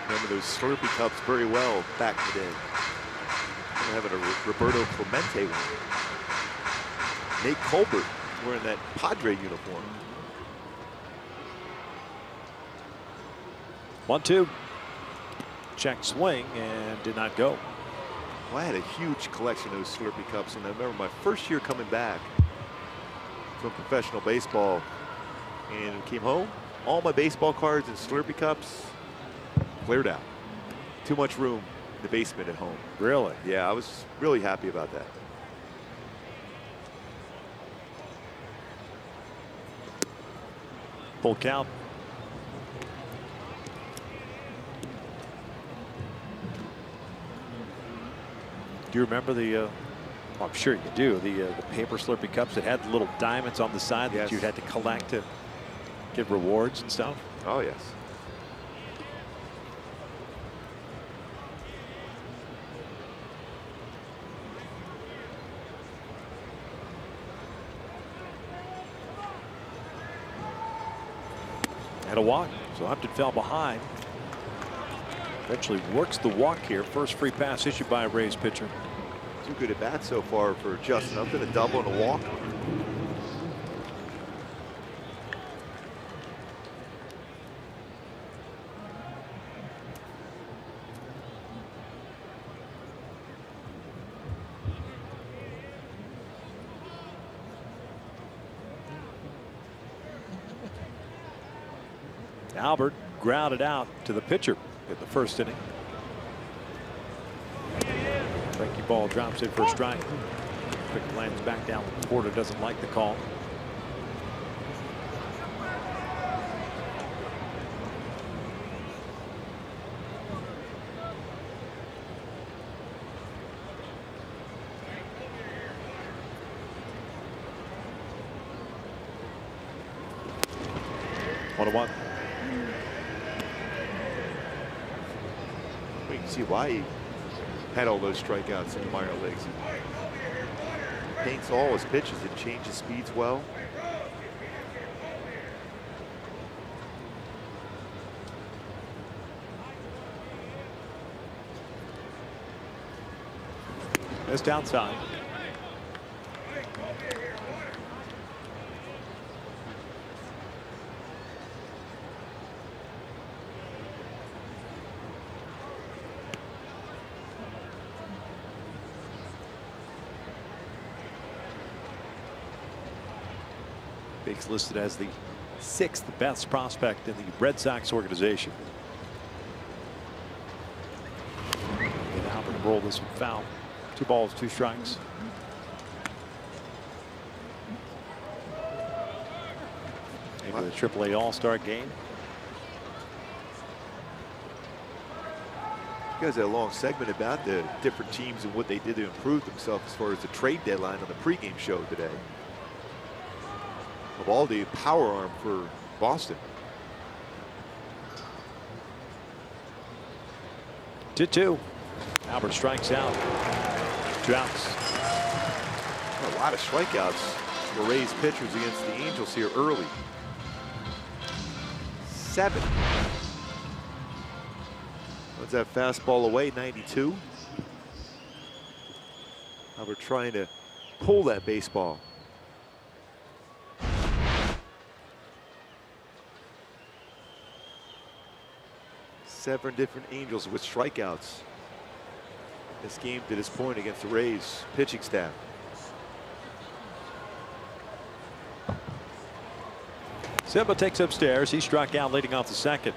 Remember those Slurpee cups very well back in the day. We're having a Roberto Clemente one. Nate Colbert wearing that Padre uniform. 1-2. Check swing and did not go. Well, I had a huge collection of those Slurpee cups, and I remember my first year coming back from professional baseball and came home. All my baseball cards and Slurpee cups cleared out. Too much room in the basement at home. Really? Yeah, I was really happy about that. Full count. Do you remember the, well, I'm sure you do, the paper Slurpee cups that had the little diamonds on the side that you had to collect to get rewards and stuff? Oh, yes. And a walk. So Upton fell behind. Eventually works the walk here. First free pass issued by a Rays pitcher. 2 good at bats so far for Justin Upton, a double and a walk. Albert grounded out to the pitcher in the first inning. Breaking ball drops in for a strike. Quick lands back down. Porter doesn't like the call. 1-1. We can see why he had all those strikeouts in the minor leagues. He paints all his pitches and changes speeds well. Missed outside. Beeks listed as the 6th best prospect in the Red Sox organization. And Albert rolled this one foul. 2 balls, 2 strikes. Maybe the AAA All-Star game. You guys had a long segment about the different teams and what they did to improve themselves as far as the trade deadline on the pregame show today. Of all the power arm for Boston. 2-2. Albert strikes out. 2 outs. A lot of strikeouts for Rays pitchers against the Angels here early. 7. Runs that fastball away, 92. Albert trying to pull that baseball. 7 different Angels with strikeouts this game to this point against the Rays pitching staff. Simba takes upstairs. He struck out leading off the 2nd.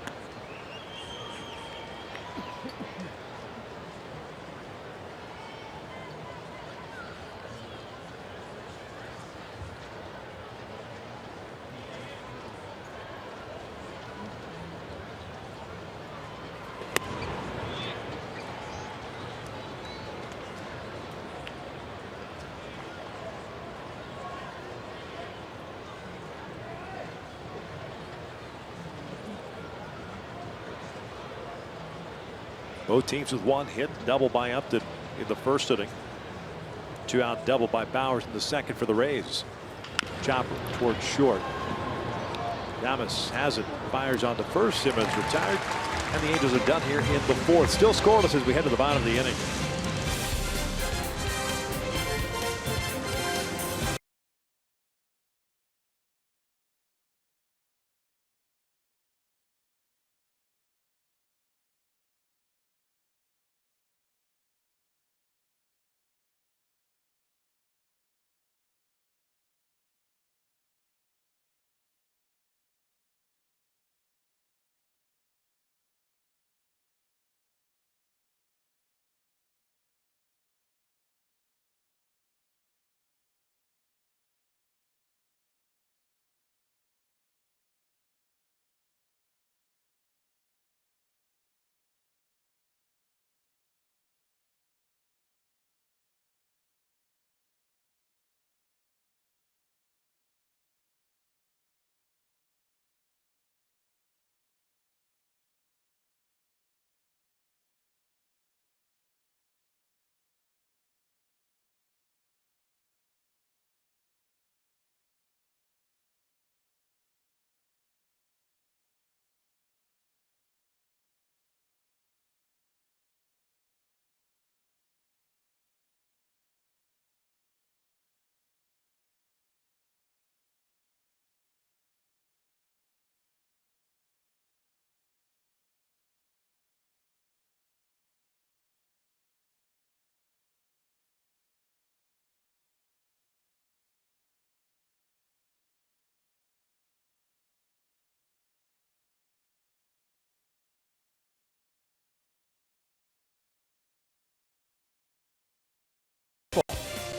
Both teams with 1 hit, double by Upton in the 1st inning. 2 out double by Bowers in the 2nd for the Rays. Chopper towards short. Damas has it, fires on to first. Simmons retired, and the Angels are done here in the 4th. Still scoreless as we head to the bottom of the inning.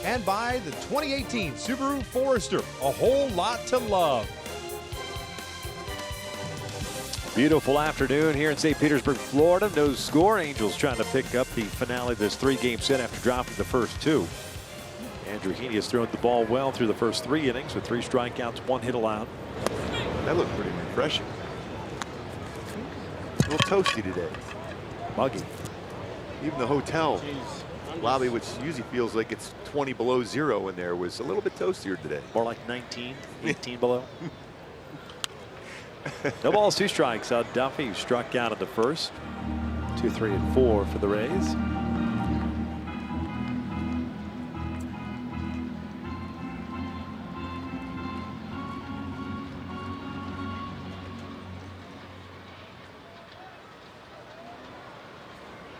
And by the 2018 Subaru Forester, a whole lot to love. Beautiful afternoon here in St. Petersburg, Florida. No score. Angels trying to pick up the finale of this 3-game set after dropping the first 2. Andrew Heaney has thrown the ball well through the first 3 innings with 3 strikeouts, 1 hit allowed. That looked pretty refreshing. A little toasty today. Muggy. Even the hotel lobby, which usually feels like it's 20 below zero in there, was a little bit toastier today. More like 19, 18 below. No balls, 2 strikes on Duffy, who struck out at the first. 2, 3, and 4 for the Rays.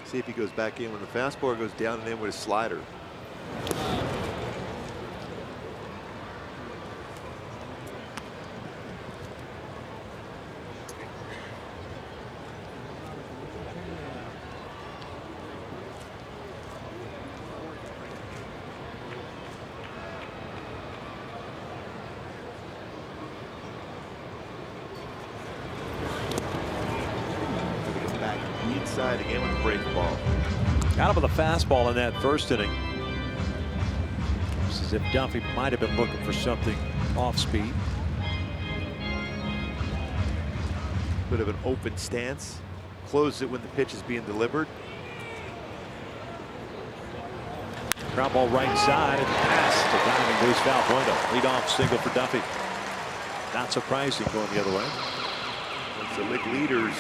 See if he goes back in when the fastball goes down and in with a slider. Back inside again with the break ball. Got him with a fastball in that first inning. It's as if Duffy might have been looking for something off speed. Bit of an open stance. Close it when the pitch is being delivered. Ground ball right side and pass to diving loose Valbuena. Leadoff single for Duffy. Not surprising going the other way. It's the league leaders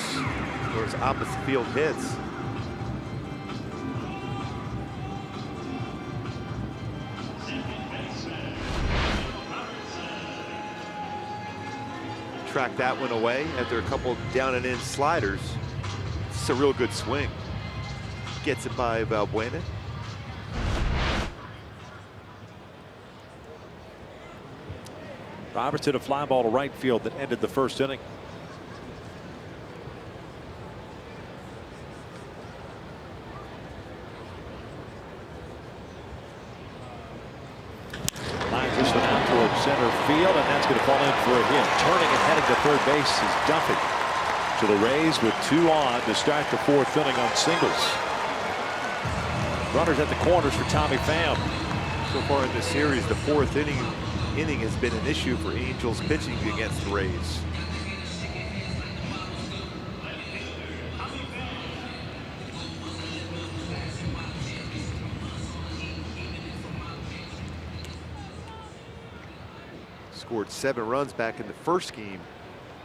towards opposite field hits. Track that one away after a couple down and in sliders. It's a real good swing. Gets it by Valbuena. Roberts hit a fly ball to right field that ended the first inning. Line just went out towards center field, and that's going to fall in for a hit. Turning and heading to third base is Duffy. To the Rays with 2 on to start the 4th inning on singles. Runners at the corners for Tommy Pham. So far in this series, the 4th inning has been an issue for Angels pitching against the Rays. Scored 7 runs back in the first game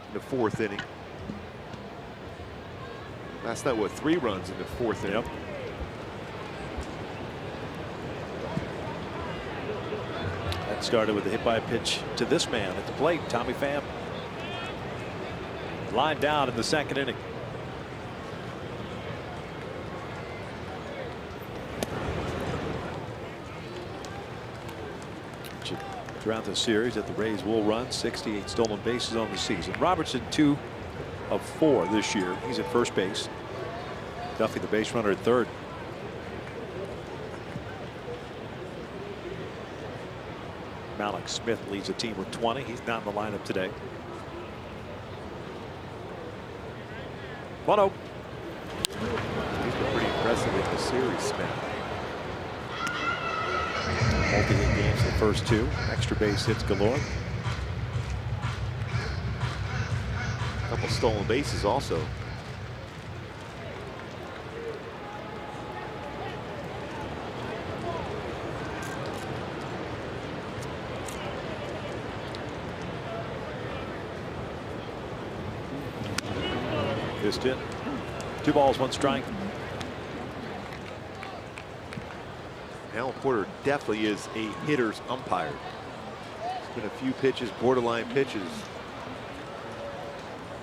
in the 4th inning. Last night, what, 3 runs in the 4th inning? Yep. That started with a hit by pitch to this man at the plate, Tommy Pham. Line down in the 2nd inning. Throughout the series that the Rays will run 68 stolen bases on the season. Robertson 2 of 4 this year. He's at first base. Duffy the base runner at third. Malik Smith leads the team with 20. He's not in the lineup today. 1-0. He's been pretty impressive in the series, Smith. Multi-hit games the first 2. Extra base hits galore. A couple stolen bases also. Just in. 2 balls, 1 strike. Alan Porter definitely is a hitter's umpire. There's been a few pitches, borderline pitches,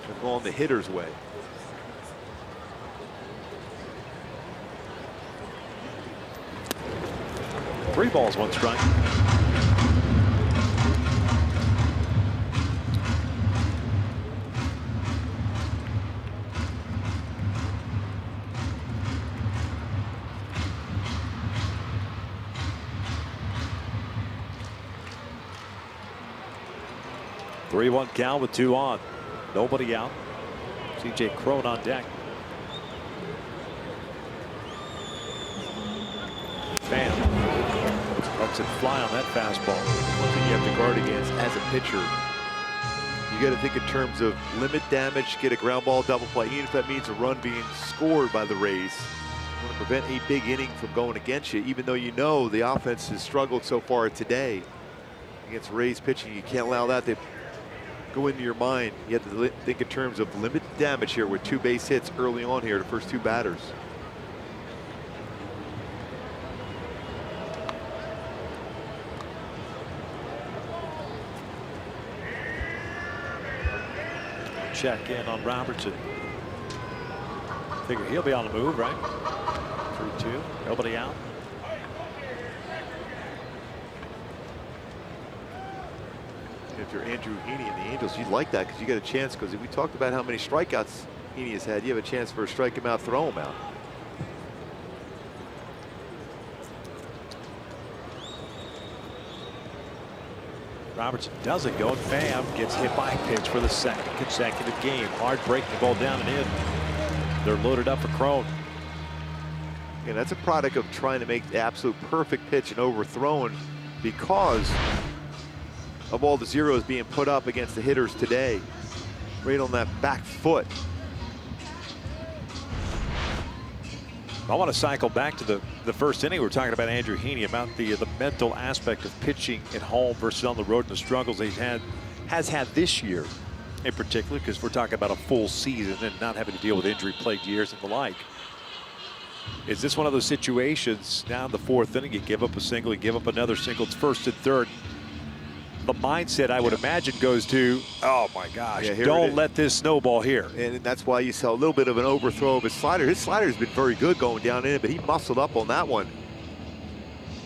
that go on the hitter's way. Three balls, 1 strike. Three-one count with 2 on. Nobody out. C.J. Crone on deck. Pham lets it fly on that fastball. One thing you have to guard against as a pitcher, You got to think in terms of limit damage, get a ground ball double play, even if that means a run being scored by the Rays. You want to prevent a big inning from going against you, even though you know the offense has struggled so far today against Rays pitching. You can't allow that to go into your mind. You have to think in terms of limited damage here with 2 base hits early on here, the first 2 batters. Check in on Robertson. Figure he'll be on the move, right? 3-2, nobody out. If you're Andrew Heaney and the Angels, you'd like that because you get a chance, because we talked about how many strikeouts Heaney has had. You have a chance for a strike him out, throw him out. Robertson doesn't go, and Pham gets hit by a pitch for the 2nd consecutive game. Hard breaking the ball down and in. They're loaded up for Crone. And that's a product of trying to make the absolute perfect pitch and overthrown because of all the zeros being put up against the hitters today. Right on that back foot. I want to cycle back to the first inning. We're talking about Andrew Heaney, about the mental aspect of pitching at home versus on the road, and the struggles has had this year in particular, because we're talking about a full season and not having to deal with injury-plagued years and the like. Is this one of those situations now in the 4th inning, you give up a single, you give up another single, it's 1st and 3rd. The mindset, I would imagine, goes to, oh my gosh, don't let this snowball here. And that's why you saw a little bit of an overthrow of his slider. His slider has been very good going down in it, but he muscled up on that one.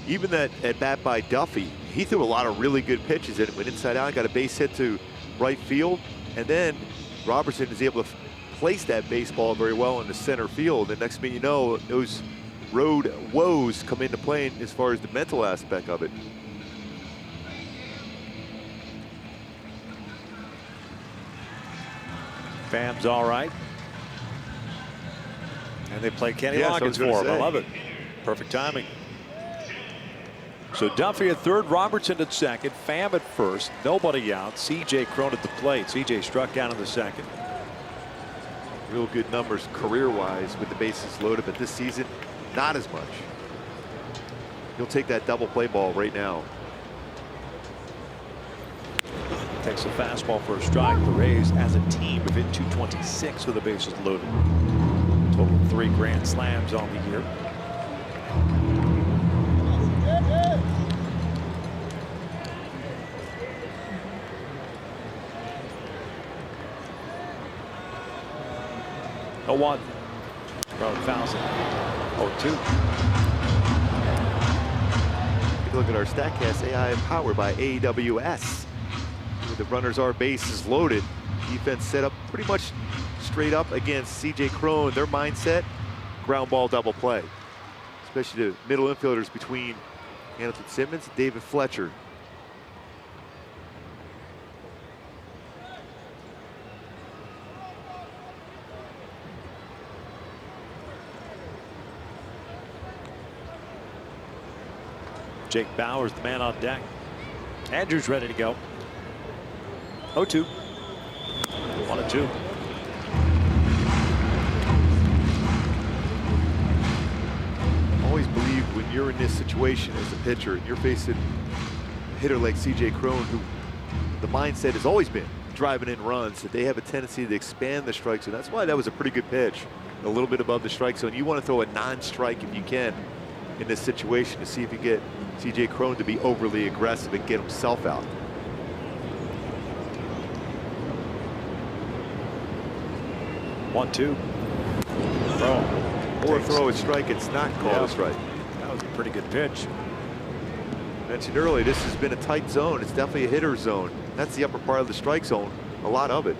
Even that at bat by Duffy, he threw a lot of really good pitches and it went inside out, got a base hit to right field, and then Robertson is able to place that baseball very well in the center field. And next thing you know, those road woes come into play as far as the mental aspect of it. Pham's all right. And they play Kenny Loggins for him. I love it. Perfect timing. So Duffy at 3rd, Robertson at 2nd, Pham at 1st, nobody out. C.J. Crone at the plate. C.J. struck out in the 2nd. Real good numbers career-wise with the bases loaded, but this season, not as much. He'll take that double play ball right now. Takes a fastball for a strike. The Rays as a team have hit 226 with the bases loaded. Total of 3 grand slams on the year. A 1. Rowan fouls it. 0-2. Take a look at our StatCast AI powered by AWS. The runners are bases loaded. Defense set up pretty much straight up against C.J. Crone. Their mindset, ground ball double play. Especially the middle infielders between Hamilton Simmons and David Fletcher. Jake Bauers, the man on deck. Andrews ready to go. 0-2. 1-2. Always believe when you're in this situation as a pitcher and you're facing a hitter like C.J. Crone, who the mindset has always been driving in runs, that they have a tendency to expand the strike zone. That's why that was a pretty good pitch, a little bit above the strike zone. You want to throw a non-strike if you can in this situation to see if you get C.J. Crone to be overly aggressive and get himself out. One-two. Or throw a strike, it's not called a strike. That was a pretty good pitch. Mentioned earlier, this has been a tight zone. It's definitely a hitter's zone. That's the upper part of the strike zone, a lot of it.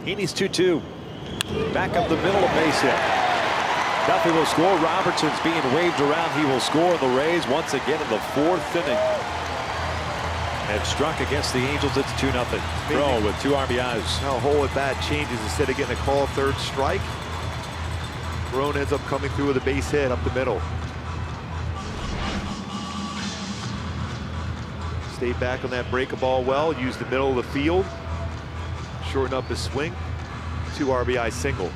Heaney's 2-2. Back up the middle of base hit. Duffy will score. Robertson's being waved around. He will score. The Rays once again in the 4th inning And struck against the Angels. It's 2-0. Crow with 2 RBIs. Now a whole at bat changes. Instead of getting a call, third strike, Crone ends up coming through with a base hit up the middle. Stayed back on that break a ball well, used the middle of the field, shorten up his swing, 2 RBI single.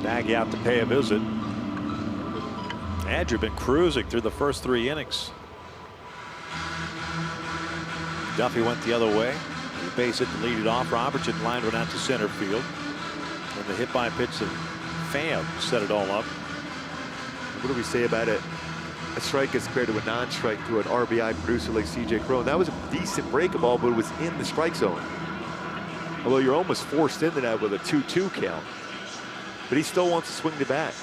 Nagy out to pay a visit. Andrew been cruising through the first 3 innings. Duffy went the other way. The base hit to lead it off. Robertson lined one out to center field. And the hit by pitch of Pham set it all up. What do we say about it? A strike as compared to a non-strike to an RBI producer like C.J. Crone. That was a decent break ball, but it was in the strike zone. Although you're almost forced into that with a 2-2 count. But he still wants to swing the bat.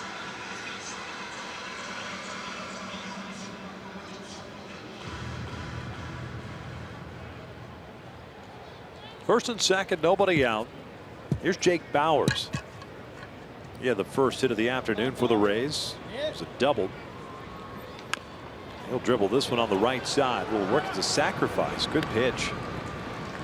First and second, nobody out. Here's Jake Bauers. He had the first hit of the afternoon for the Rays. It was a double. He'll dribble this one on the right side. Will work as a sacrifice. Good pitch.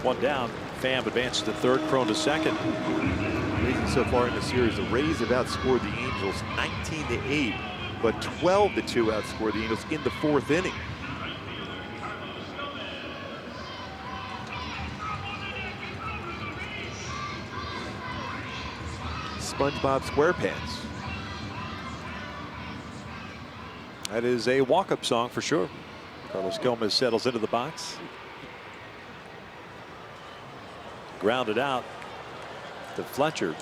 1 down. Pham advances to third. Crone to second. Amazing so far in the series. The Rays have outscored the Angels 19-8, but 12-2 outscored the Angels in the 4th inning. SpongeBob SquarePants. That is a walk-up song for sure. Carlos Gomez settles into the box. Grounded out to Fletcher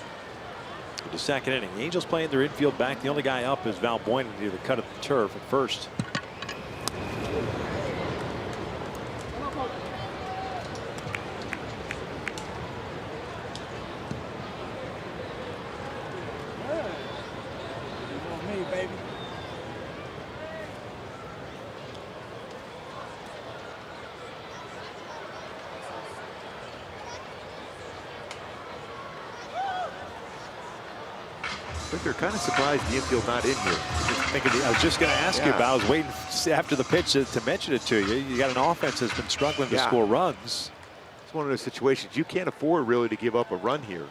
for the second inning. The Angels playing their infield back. The only guy up is Valbuena to do the cut of the turf at first. They're kind of surprised the infield not in here. I was just going to ask you about. I was waiting after the pitch to mention it to you. You got an offense that's been struggling to score runs. It's one of those situations you can't afford really to give up a run here,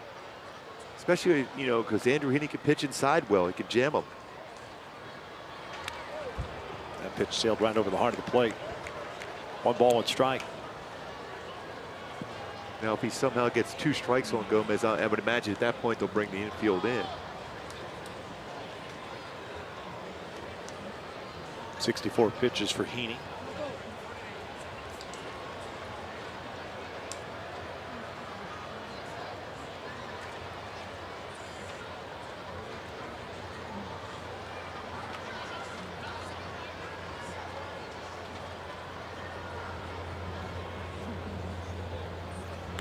especially because Andrew Heaney can pitch inside well. He can jam them. That pitch sailed right over the heart of the plate. 1 ball, 1 strike. Now, if he somehow gets 2 strikes on Gomez, I would imagine at that point they'll bring the infield in. 64 pitches for Heaney.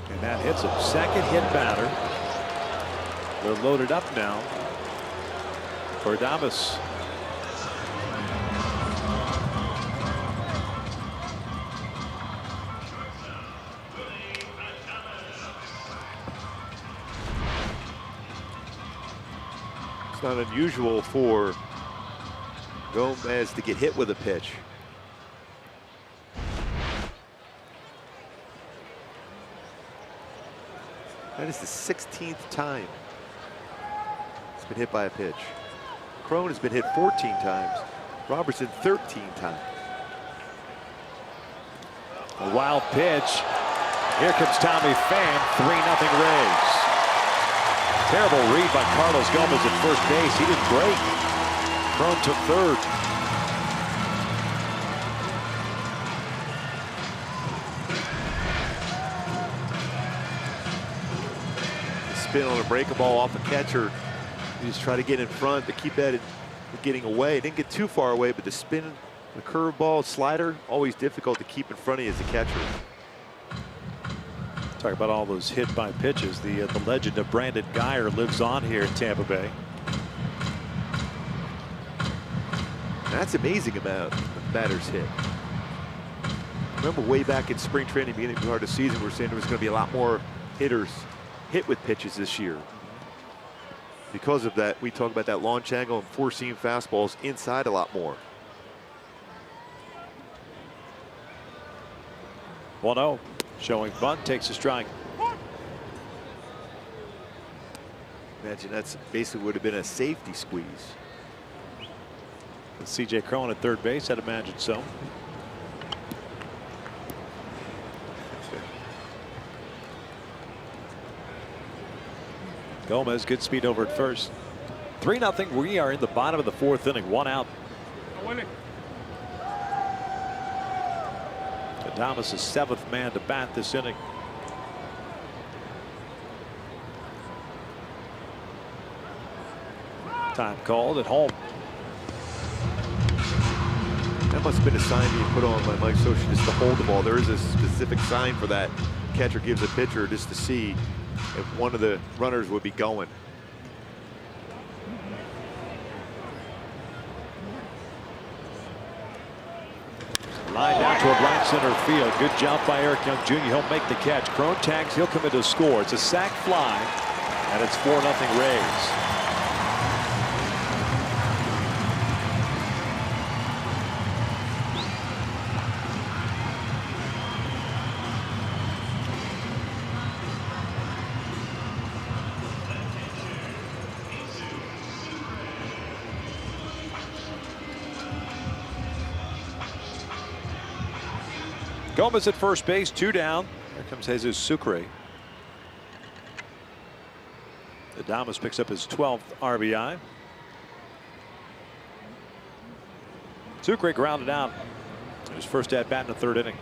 And that hits him. Second hit batter. They're loaded up now for Adames. Not unusual for Gomez to get hit with a pitch. That is the 16th time it's been hit by a pitch. Crone has been hit 14 times. Robertson 13 times. A wild pitch. Here comes Tommy Pham. 3-0 Rays. Terrible read by Carlos Gomez at first base. He didn't break. Crone took third. The spin on a breaking ball off the catcher. You just try to get in front to keep that getting away. Didn't get too far away, but the spin, the curveball, slider, always difficult to keep in front of you as a catcher. Talk about all those hit by pitches. The legend of Brandon Guyer lives on here in Tampa Bay. That's amazing amount of batters hit. Remember way back in spring training, beginning of the start of the season, we were saying there was going to be a lot more hitters hit with pitches this year. Because of that, we talk about that launch angle and four-seam fastballs inside a lot more. 1-0, showing bunt, takes a strike. Imagine that's basically would have been a safety squeeze. C.J. Cron at third base, I'd imagine so. Gomez, good speed over at first. 3-0. We are in the bottom of the fourth inning. 1 out. Adames is 7th man to bat this inning. Time called at home. That must have been a sign being put on by Mike Trout just to hold the ball. There is a specific sign for that. Catcher gives a pitcher just to see if one of the runners would be going. Line down toward right center field. Good jump by Eric Young Jr. He'll make the catch. Cron tags. He'll come in to score. It's a sac fly, and it's 4-0 Rays. Gomez at first base, 2 down. Here comes Jesus Sucre. Adames picks up his 12th RBI. Sucre grounded out. His first at bat in the 3rd inning.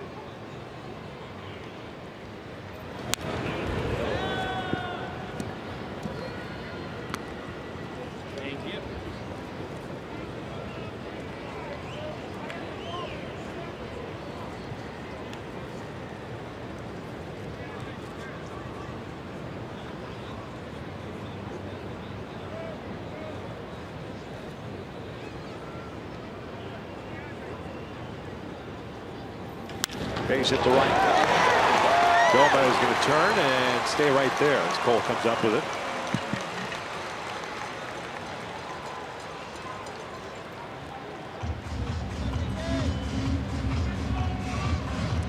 Base hit to right. Gomez is going to turn and stay right there as Cole comes up with it.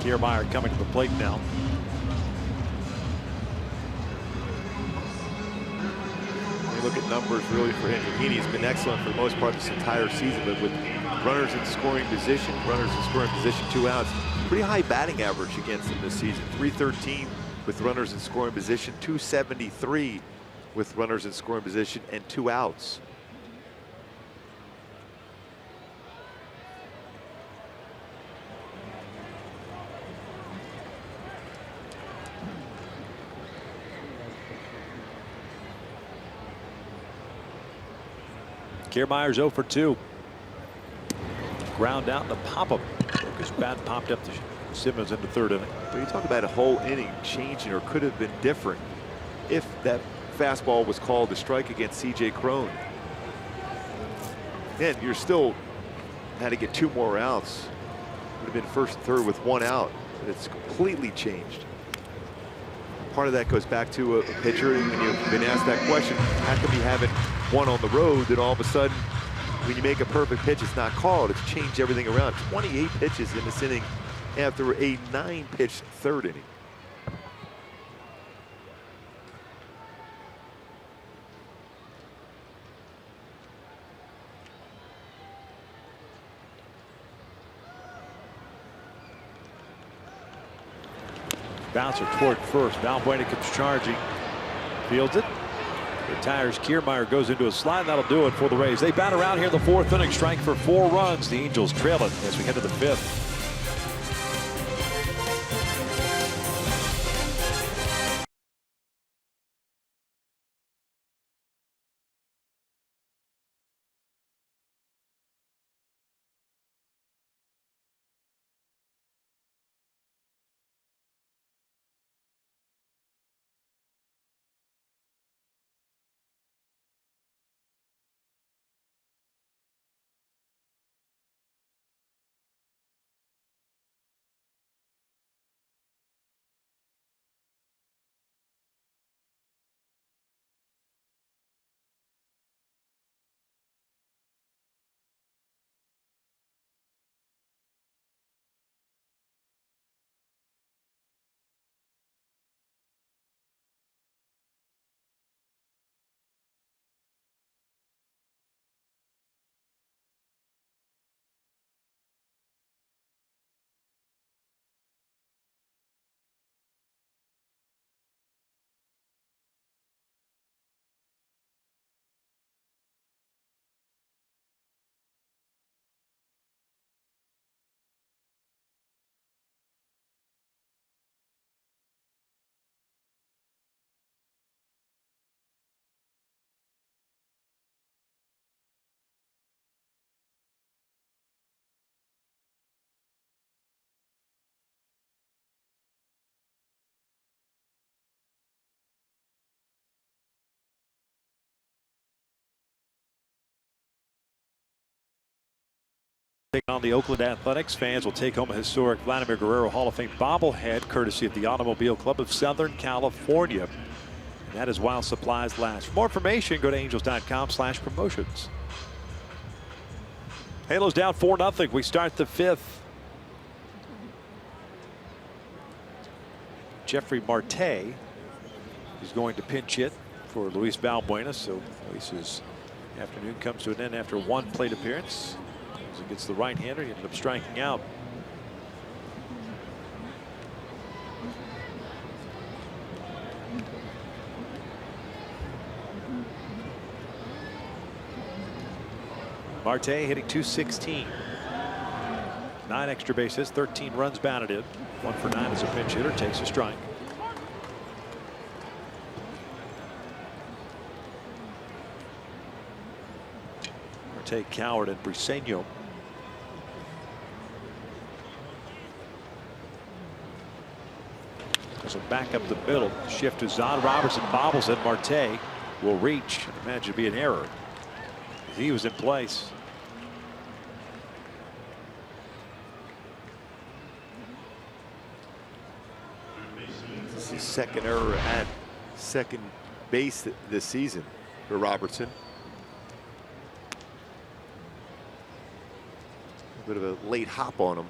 Kiermaier coming to the plate now. When you look at numbers really for Heaney, Heaney's been excellent for the most part this entire season, but with runners in scoring position, 2 outs. Pretty high batting average against him this season. 313 with runners in scoring position, 273 with runners in scoring position, and 2 outs. Kiermaier's 0 for 2. Ground out and a pop-up. His bat popped up to Simmons in the 3rd inning. But you talk about a whole inning changing, or could have been different if that fastball was called a strike against C.J. Cron. Then you're still had to get 2 more outs. Would have been 1st and 3rd with 1 out. But it's completely changed. Part of that goes back to a pitcher, and you've been asked that question: how come you haven't one on the road that all of a sudden, when you make a perfect pitch, it's not called? It's changed everything around. 28 pitches in this inning after a 9-pitch 3rd inning. Bouncer toward first. Valbuena comes charging. Fields it. Retires Kiermaier, goes into a slide. That'll do it for the Rays. They bat around here in the 4th inning. Strike for 4 runs. The Angels trail it as we head to the 5th. Taking on the Oakland Athletics, fans will take home a historic Vladimir Guerrero Hall of Fame bobblehead courtesy of the Automobile Club of Southern California. And that is while supplies last. For more information, go to angels.com/promotions. Halos down 4-0. We start the 5th. Jeffrey Marte is going to pinch hit for Luis Valbuena. So Luis's afternoon comes to an end after one plate appearance. Against the right-hander, he ended up striking out. Marte hitting .216. 9 extra bases, 13 runs batted in. 1 for 9 as a pinch hitter, takes a strike. Marte, Coward, and Briseño. There's a back up the middle. Shift to Zon. Robertson bobbles it. Marte will reach. Imagine to be an error. He was in place. This is his second error at second base this season for Robertson. A bit of a late hop on him.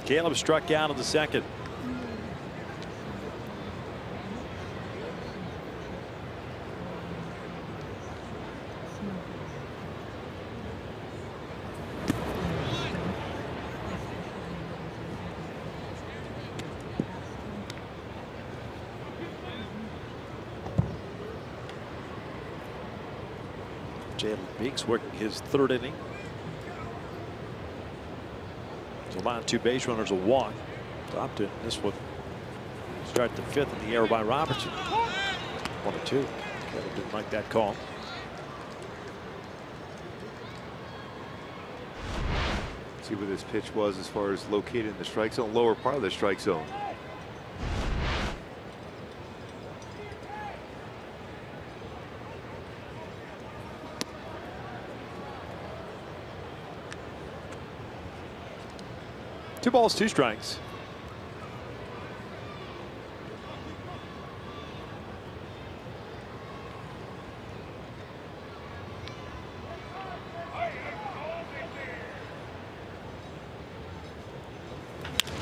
Caleb struck out in the second. Jalen Beeks working his 3rd inning. Allowed 2 base runners, a walk. Stopped it. This one start the 5th in the air by Robertson. 1-2. Kevin didn't like that call. See where this pitch was as far as located in the strike zone, lower part of the strike zone. Two balls, 2 strikes.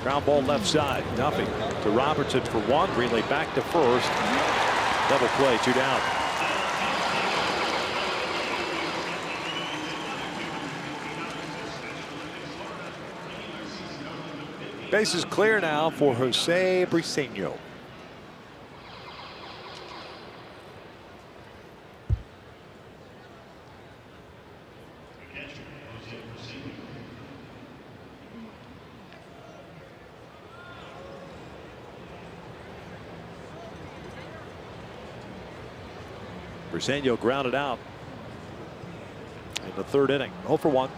Ground ball left side. Duffy to Robertson for 1. Relay back to first. Double play, 2 down. Base is clear now for Jose Briseño. Briseño grounded out in the 3rd inning. 0 for 1.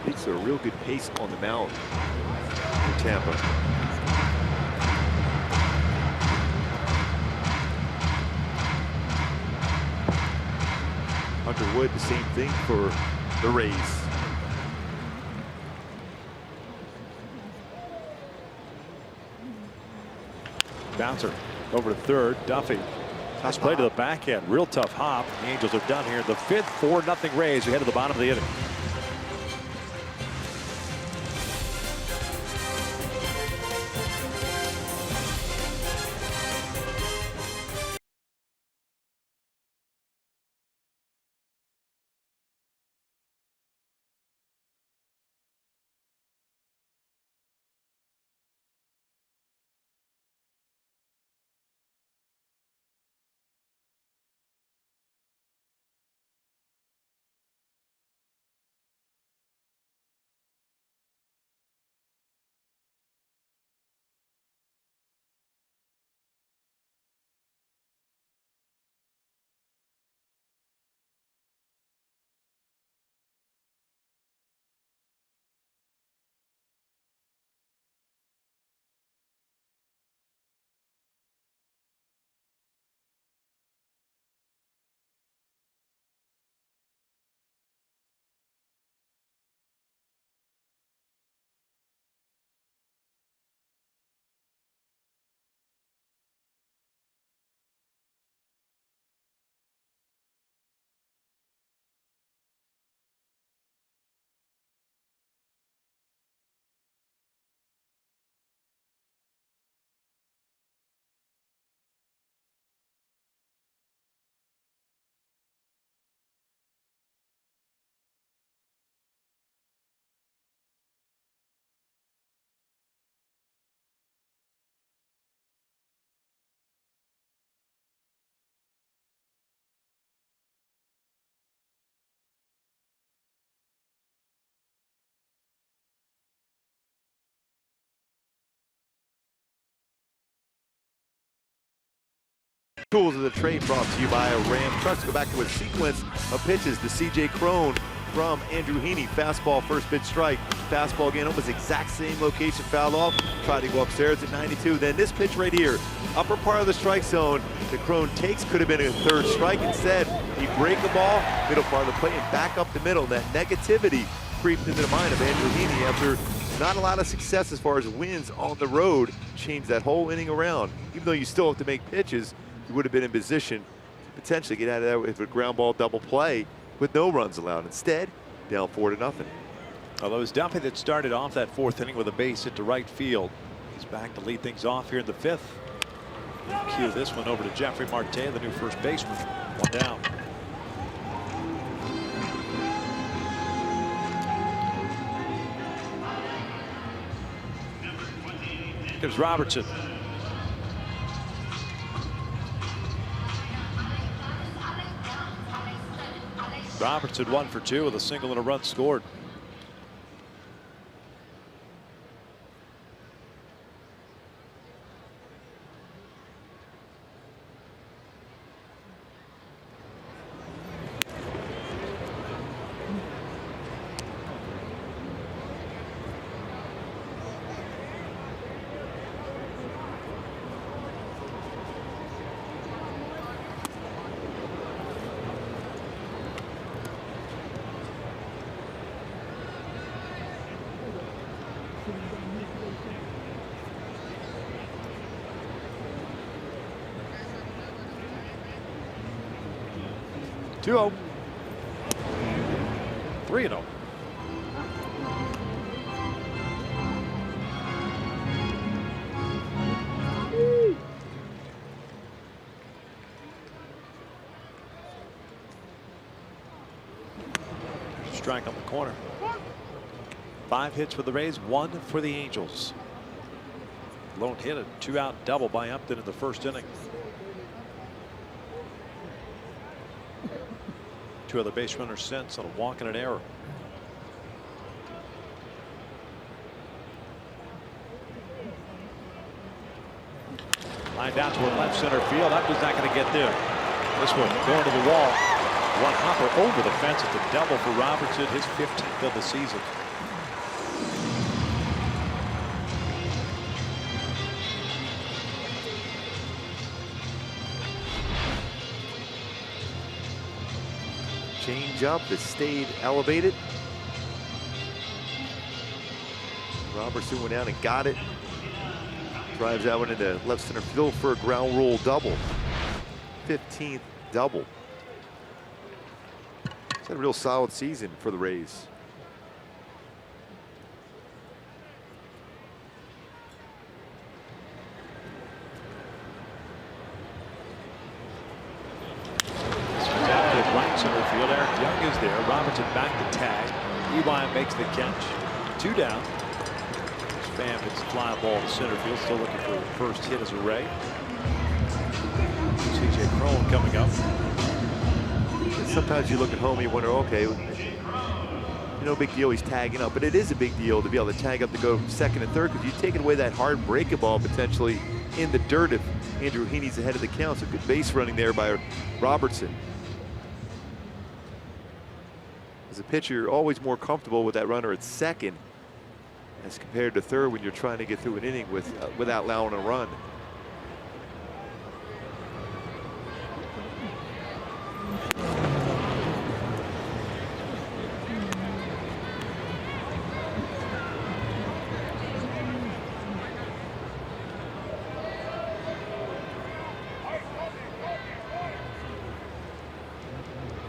It's a real good pace on the mound for Tampa. Hunter Wood, the same thing for the Rays. Bouncer over to 3rd. Duffy. Nice play to the backhand. Real tough hop. The Angels are done here. The 5th, 4-0 Rays. We head to the bottom of the inning. Tools of the trade brought to you by Ram Trucks. Go back to a sequence of pitches to C.J. Crone from Andrew Heaney. Fastball, first pitch strike. Fastball again, almost exact same location, fouled off. Tried to go upstairs at 92. Then this pitch right here, upper part of the strike zone, the Crone takes, could have been a third strike. Instead, he break the ball, middle part of the plate, and back up the middle. That negativity creeped into the mind of Andrew Heaney after not a lot of success as far as wins on the road. Changed that whole inning around. Even though you still have to make pitches, you would have been in position to potentially get out of that with a ground ball double play with no runs allowed. Instead, down 4-0. Although it was Duffy that started off that fourth inning with a base hit to right field. He's back to lead things off here in the fifth. Cue this one over to Jeffrey Marte, the new first baseman. One down. Here's Robertson. Robertson 1 for 2 with a single and a run scored. Two-0. 3-0. Strike on the corner. 5 hits for the Rays, 1 for the Angels. Lone hit, a 2-out double by Upton in the first inning. 2 other base runners since on a walk and an error. Lined out toward left center field. Upton's not going to get there. This one going to the wall. One hopper over the fence at the double for Robertson, his 15th of the season. Change up that stayed elevated. Robertson went down and got it. Drives that one into left center field for a ground rule double. 15th double. It's had a real solid season for the Rays. Is there. Robertson back to tag. Ewine makes the catch. 2 down. Spam hits the fly ball to center field. Still looking for the first hit as a Ray. C.J. Crone coming up. Sometimes you look at home and you wonder, okay, no big deal he's tagging up, but it is a big deal to be able to tag up to go second and third because you've taken away that hard breaking ball potentially in the dirt if Andrew Heaney's ahead of the count. So good base running there by Robertson. As a pitcher, you're always more comfortable with that runner at second as compared to third when you're trying to get through an inning without allowing a run.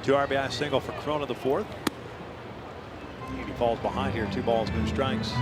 Two RBI single for Crone in the fourth. He falls behind here. 2 balls, no strikes.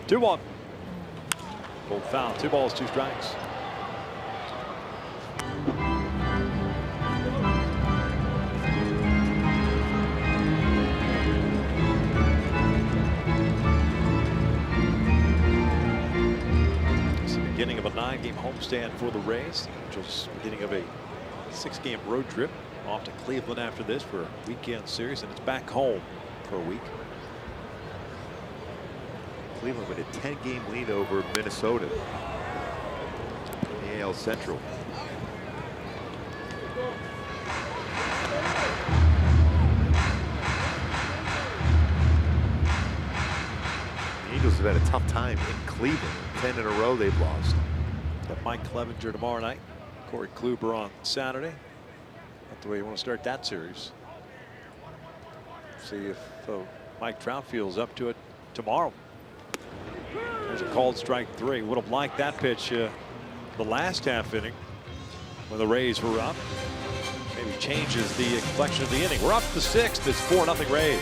2-1. Full foul. 2 balls, 2 strikes. It's the beginning of a 9-game homestand for the Rays. The Angels beginning of a 6-game road trip off to Cleveland after this for a weekend series, and it's back home for a week. Cleveland with a 10-game lead over Minnesota in the AL Central. The Angels have had a tough time in Cleveland. 10 in a row they've lost. Got Mike Clevenger tomorrow night. Corey Kluber on Saturday. Not the way you want to start that series. See if Mike Trout feels up to it tomorrow. There's a called strike 3. Would have liked that pitch the last half inning when the Rays were up. Maybe changes the complexion of the inning. We're up to 6th. It's 4-0 Rays.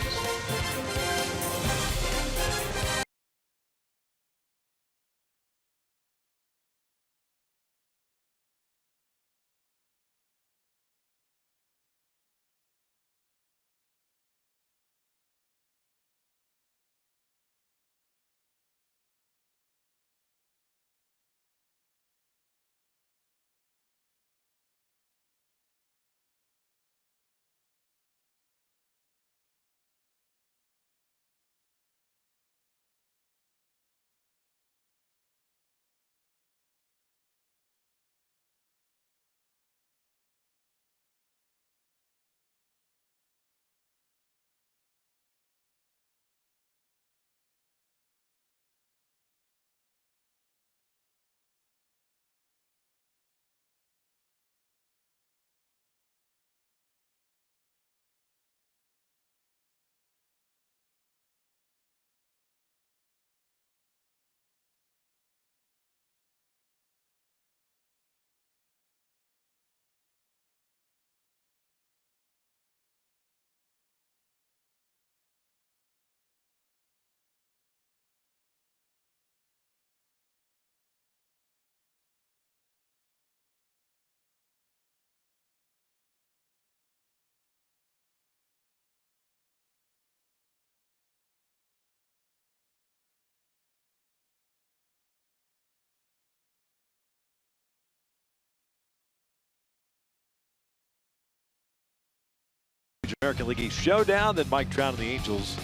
American League East showdown. Then Mike Trout and the Angels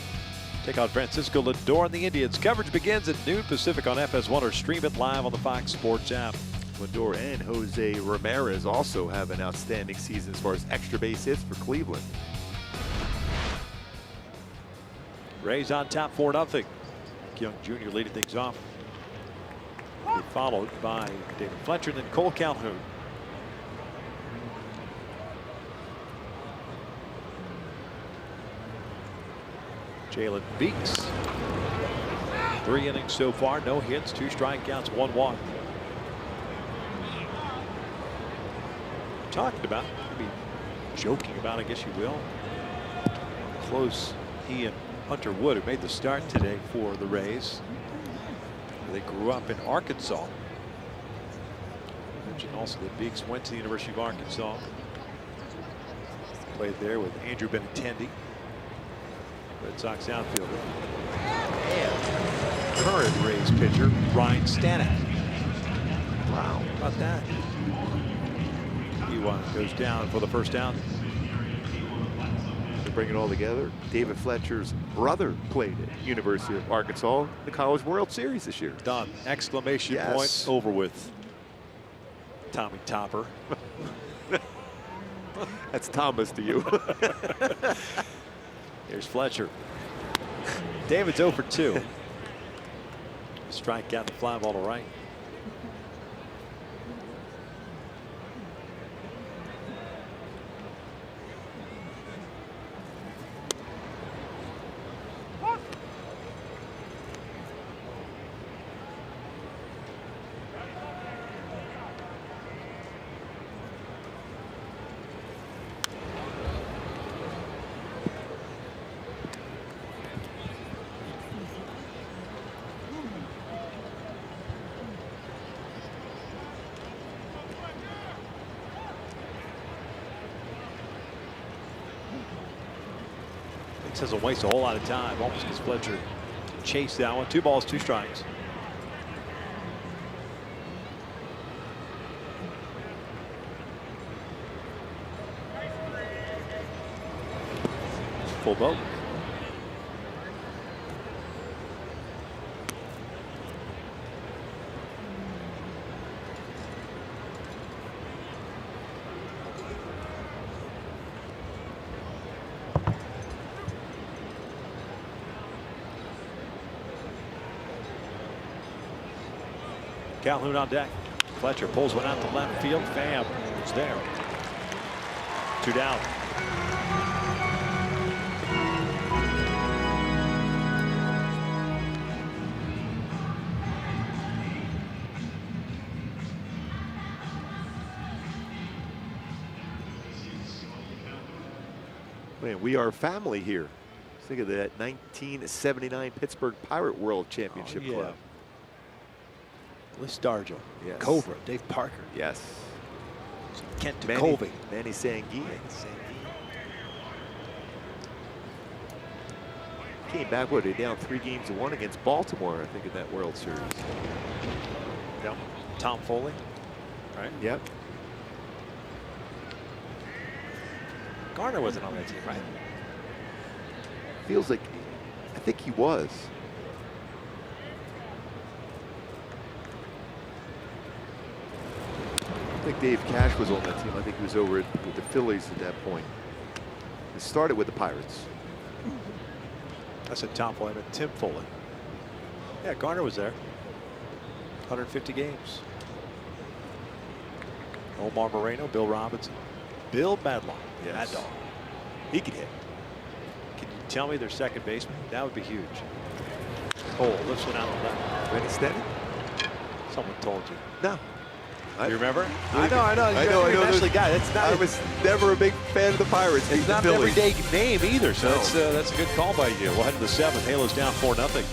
take on Francisco Lindor and the Indians. Coverage begins at noon Pacific on FS1 or stream it live on the Fox Sports app. Lindor and Jose Ramirez also have an outstanding season as far as extra base hits for Cleveland. Rays on top 4-0. Young Jr. leading things off. He'll be followed by David Fletcher and then Cole Calhoun. Jalen Beeks. 3 innings so far, no hits, 2 strikeouts, 1 walk. Talking about, maybe joking about, I guess you will, how close he and Hunter Wood, who made the start today for the Rays. They grew up in Arkansas. I mentioned also that Beeks went to the University of Arkansas. Played there with Andrew Benintendi, Red Sox outfielder. And current Rays pitcher, Ryan Stanek. Wow, how about that? He goes down for the first out. To bring it all together, David Fletcher's brother played at University of Arkansas in the College World Series this year. Done. Exclamation Yes. point. Over with. Tommy Topper. That's Thomas to you. Here's Fletcher. David's 0 for 2. Strikeout, the fly ball to right. doesn't waste a whole lot of time. Almost gets Fletcher chase that one. 2 balls, 2 strikes. Full boat. Calhoun on deck. Fletcher pulls one out to left field. Pham is there. 2 down. Man, we are family here. Think of that 1979 Pittsburgh Pirate World Championship club. Liz Darjo, Yes. Cobra, Dave Parker, Yes. Kent Manny Colby. Sangui. Came back, what, they're down 3-1 against Baltimore, I think, in that World Series. Yep. Tom Foley, right? Yep. Garner wasn't on that team, right? Feels like, I think he was. I think Dave Cash was on that team. I think he was over with the Phillies at that point. It started with the Pirates. I said Tom Foley, but Tim Foley. Yeah, Garner was there. 150 games. Omar Moreno, Bill Robinson, Bill Madlock. Yes. Mad Dog. He could hit. Can you tell me their second baseman? That would be huge. Cole lifts one out the left. Rennie Stenton? Someone told you. No. You remember? I know. You're an Ashley guy. That's not. I was never a big fan of the Pirates. It's not an everyday name either, so No. that's a good call by you. We'll head to the 7th. Halos down 4-0.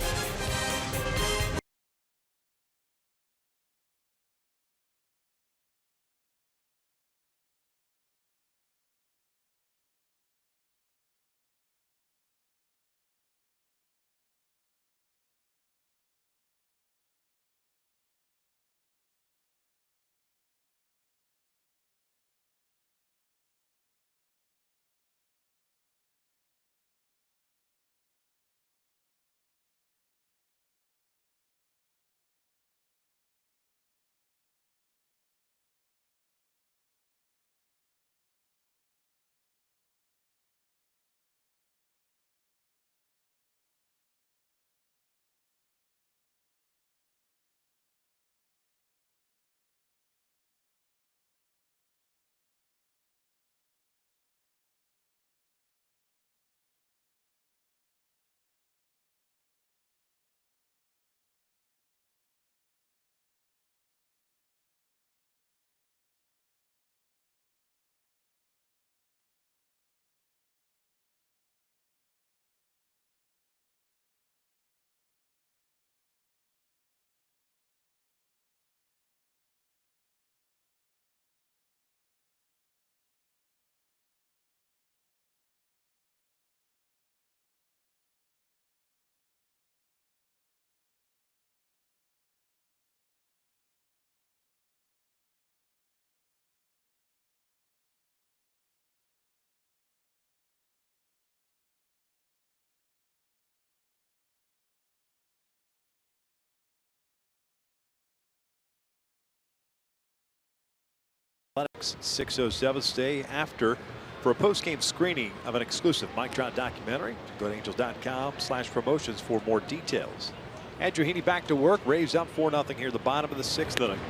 Athletics 6:07. Stay after for a post-game screening of an exclusive Mike Trout documentary. Go to angels.com/promotions for more details. Andrew Heaney back to work. Rays up 4-0 here at the bottom of the 6th inning.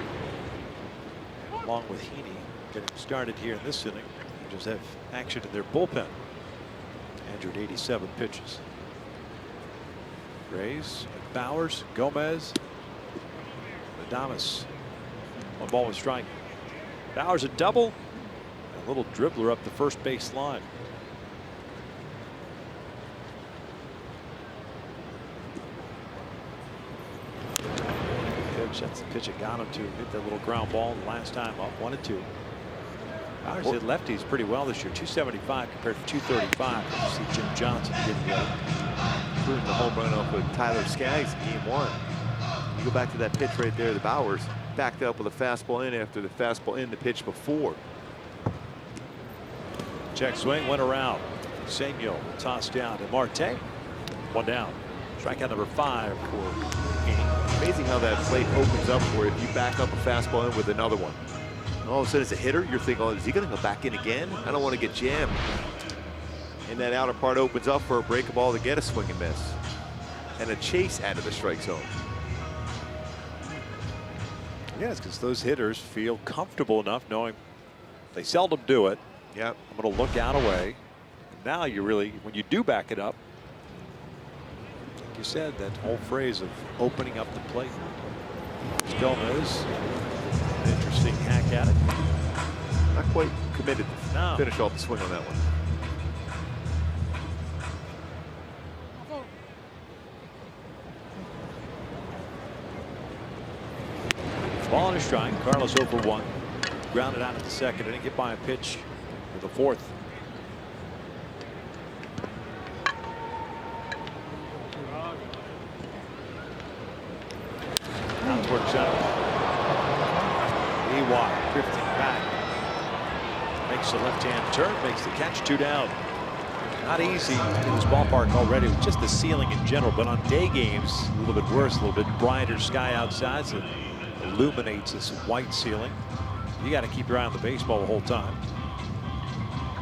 Along with Heaney getting started here in this inning, Angels have action in their bullpen. Andrew at 87 pitches. Rays, Bowers, Gomez, Adames. 1 ball, 1 strike. Bowers a double, and a little dribbler up the first base line. Pitch, that's the pitch it got him to hit that little ground ball the last time up, 1-2. Ours hit lefties pretty well this year, 275 compared to 235. You see Jim Johnson getting the other. Including the home run off of Tyler Skaggs in game 1. You go back to that pitch right there, the Bowers backed up with a fastball in after the fastball in the pitch before. Check swing, went around. Samuel tossed down to Marte. One down. Strikeout number 5 for Heaney. Amazing how that plate opens up for you if you back up a fastball in with another one. And all of a sudden, as a hitter, you're thinking, oh, is he going to go back in again? I don't want to get jammed. And that outer part opens up for a break ball to get a swing and miss. And a chase out of the strike zone. Yes, because those hitters feel comfortable enough knowing they seldom do it. Yep. I'm going to look out away. Now you really, when you do back it up, like you said, that whole phrase of opening up the plate. Gomez, an interesting hack at it. Not quite committed to No. finish off the swing on that one. Ball and a strike. Carlos over 1. Grounded out at the second. Didn't get by a pitch for the 4th. Now toward center. Ewok drifting back. Makes the left-hand turn. Makes the catch. 2 down. Not easy in this ballpark already with just the ceiling in general, but on day games a little bit worse, a little bit brighter sky outside. So illuminates this white ceiling. You got to keep your eye on the baseball the whole time.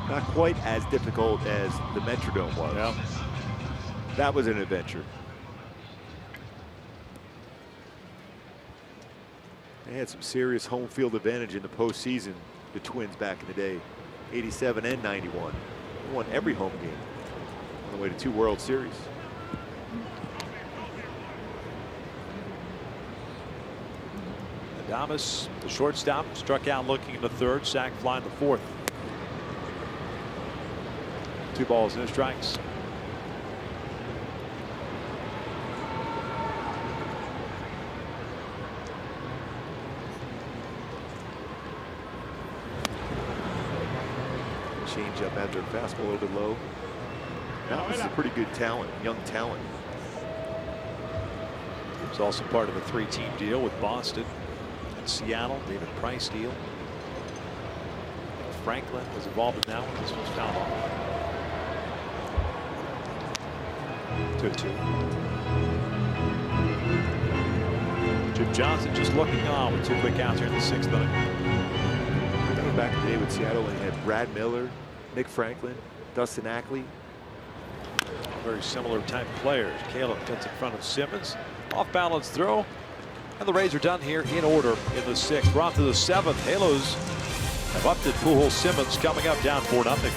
Not quite as difficult as the Metrodome was. Yeah. That was an adventure. They had some serious home field advantage in the postseason, the Twins back in the day, 87 and 91. They won every home game on the way to 2 World Series. Adames, the shortstop, struck out looking in the 3rd, sac fly in the 4th. 2 balls, no strikes. Change up after a fastball a little bit low. Now this is a pretty good talent, young talent. It's also part of a 3-team deal with Boston and Seattle. David Price deal. Franklin was involved in that one. This one's fouled off. 2-2. Jim Johnson just looking on with 2 quick outs here in the 6th inning. Back in the day with Seattle, when you had Brad Miller, Nick Franklin, Dustin Ackley. Very similar type players. Caleb gets in front of Simmons. Off balance throw. And the Rays are done here in order in the 6th. We're on to the 7th. Halos have upped it. Pujols Simmons coming up down 4-0.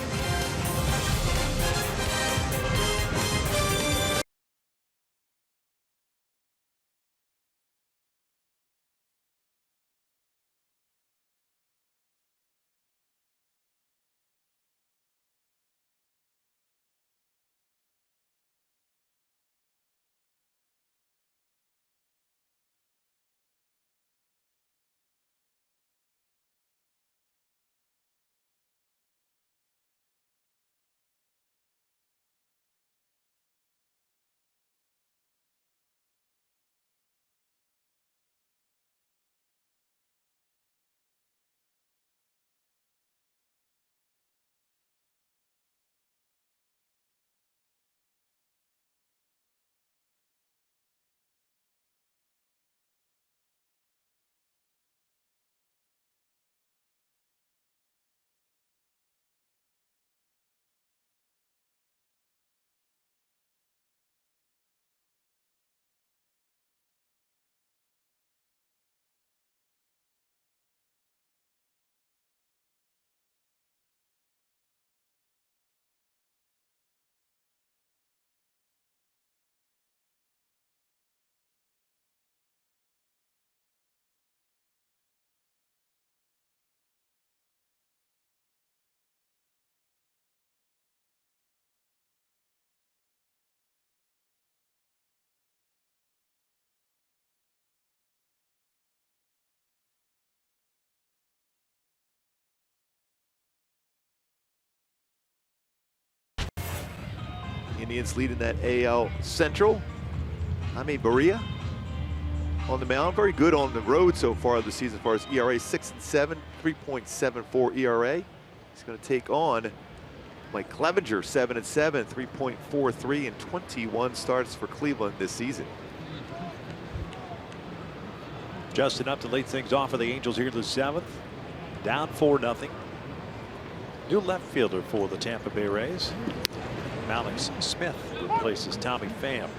Indians leading that AL Central. Jaime Barria on the mound. Very good on the road so far this season as far as ERA. 6-7, 3.74 ERA. He's going to take on Mike Clevenger, 7-7, 3.43, and 21 starts for Cleveland this season. Justin Upton leads things off for the Angels here in the 7th. Down 4-0. New left fielder for the Tampa Bay Rays. Alex Smith replaces Tommy Pham.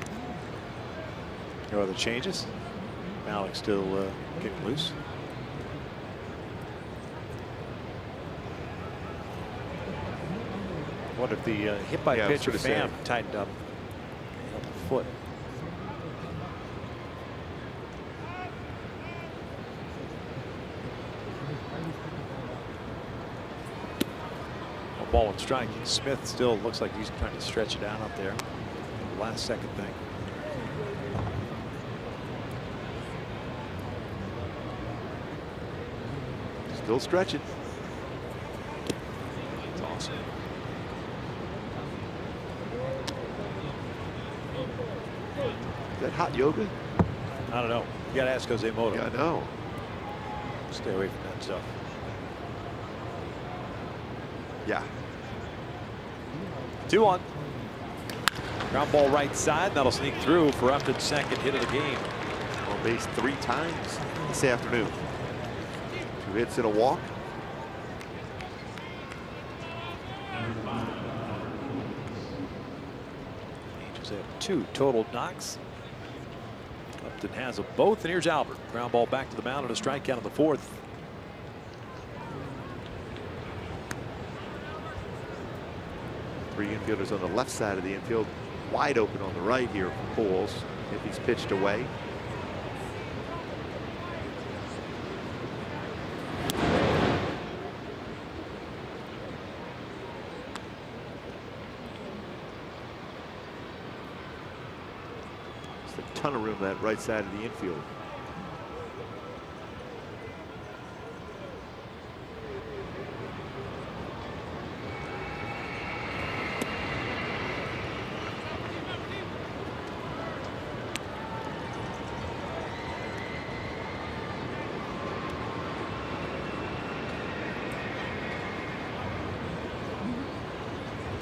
No other changes. Alex still getting loose. What if the hit by pitch of Pham tightened up the foot? A ball and strike. Smith still looks like he's trying to stretch it out there. Last second thing. Still stretching. It's awesome. Is that hot yoga? I don't know. You got to ask Jose Moto. Yeah, I know. Stay away from that stuff. Yeah. 2-1. Ground ball right side. That'll sneak through for Upton's second hit of the game. On base 3 times this afternoon. 2 hits and a walk. Angels have 2 total knocks. Upton has them both, and here's Albert. Ground ball back to the mound and a strikeout in the 4th. Three infielders on the left side of the infield, wide open on the right here for Pujols if he's pitched away. Just a ton of room that right side of the infield.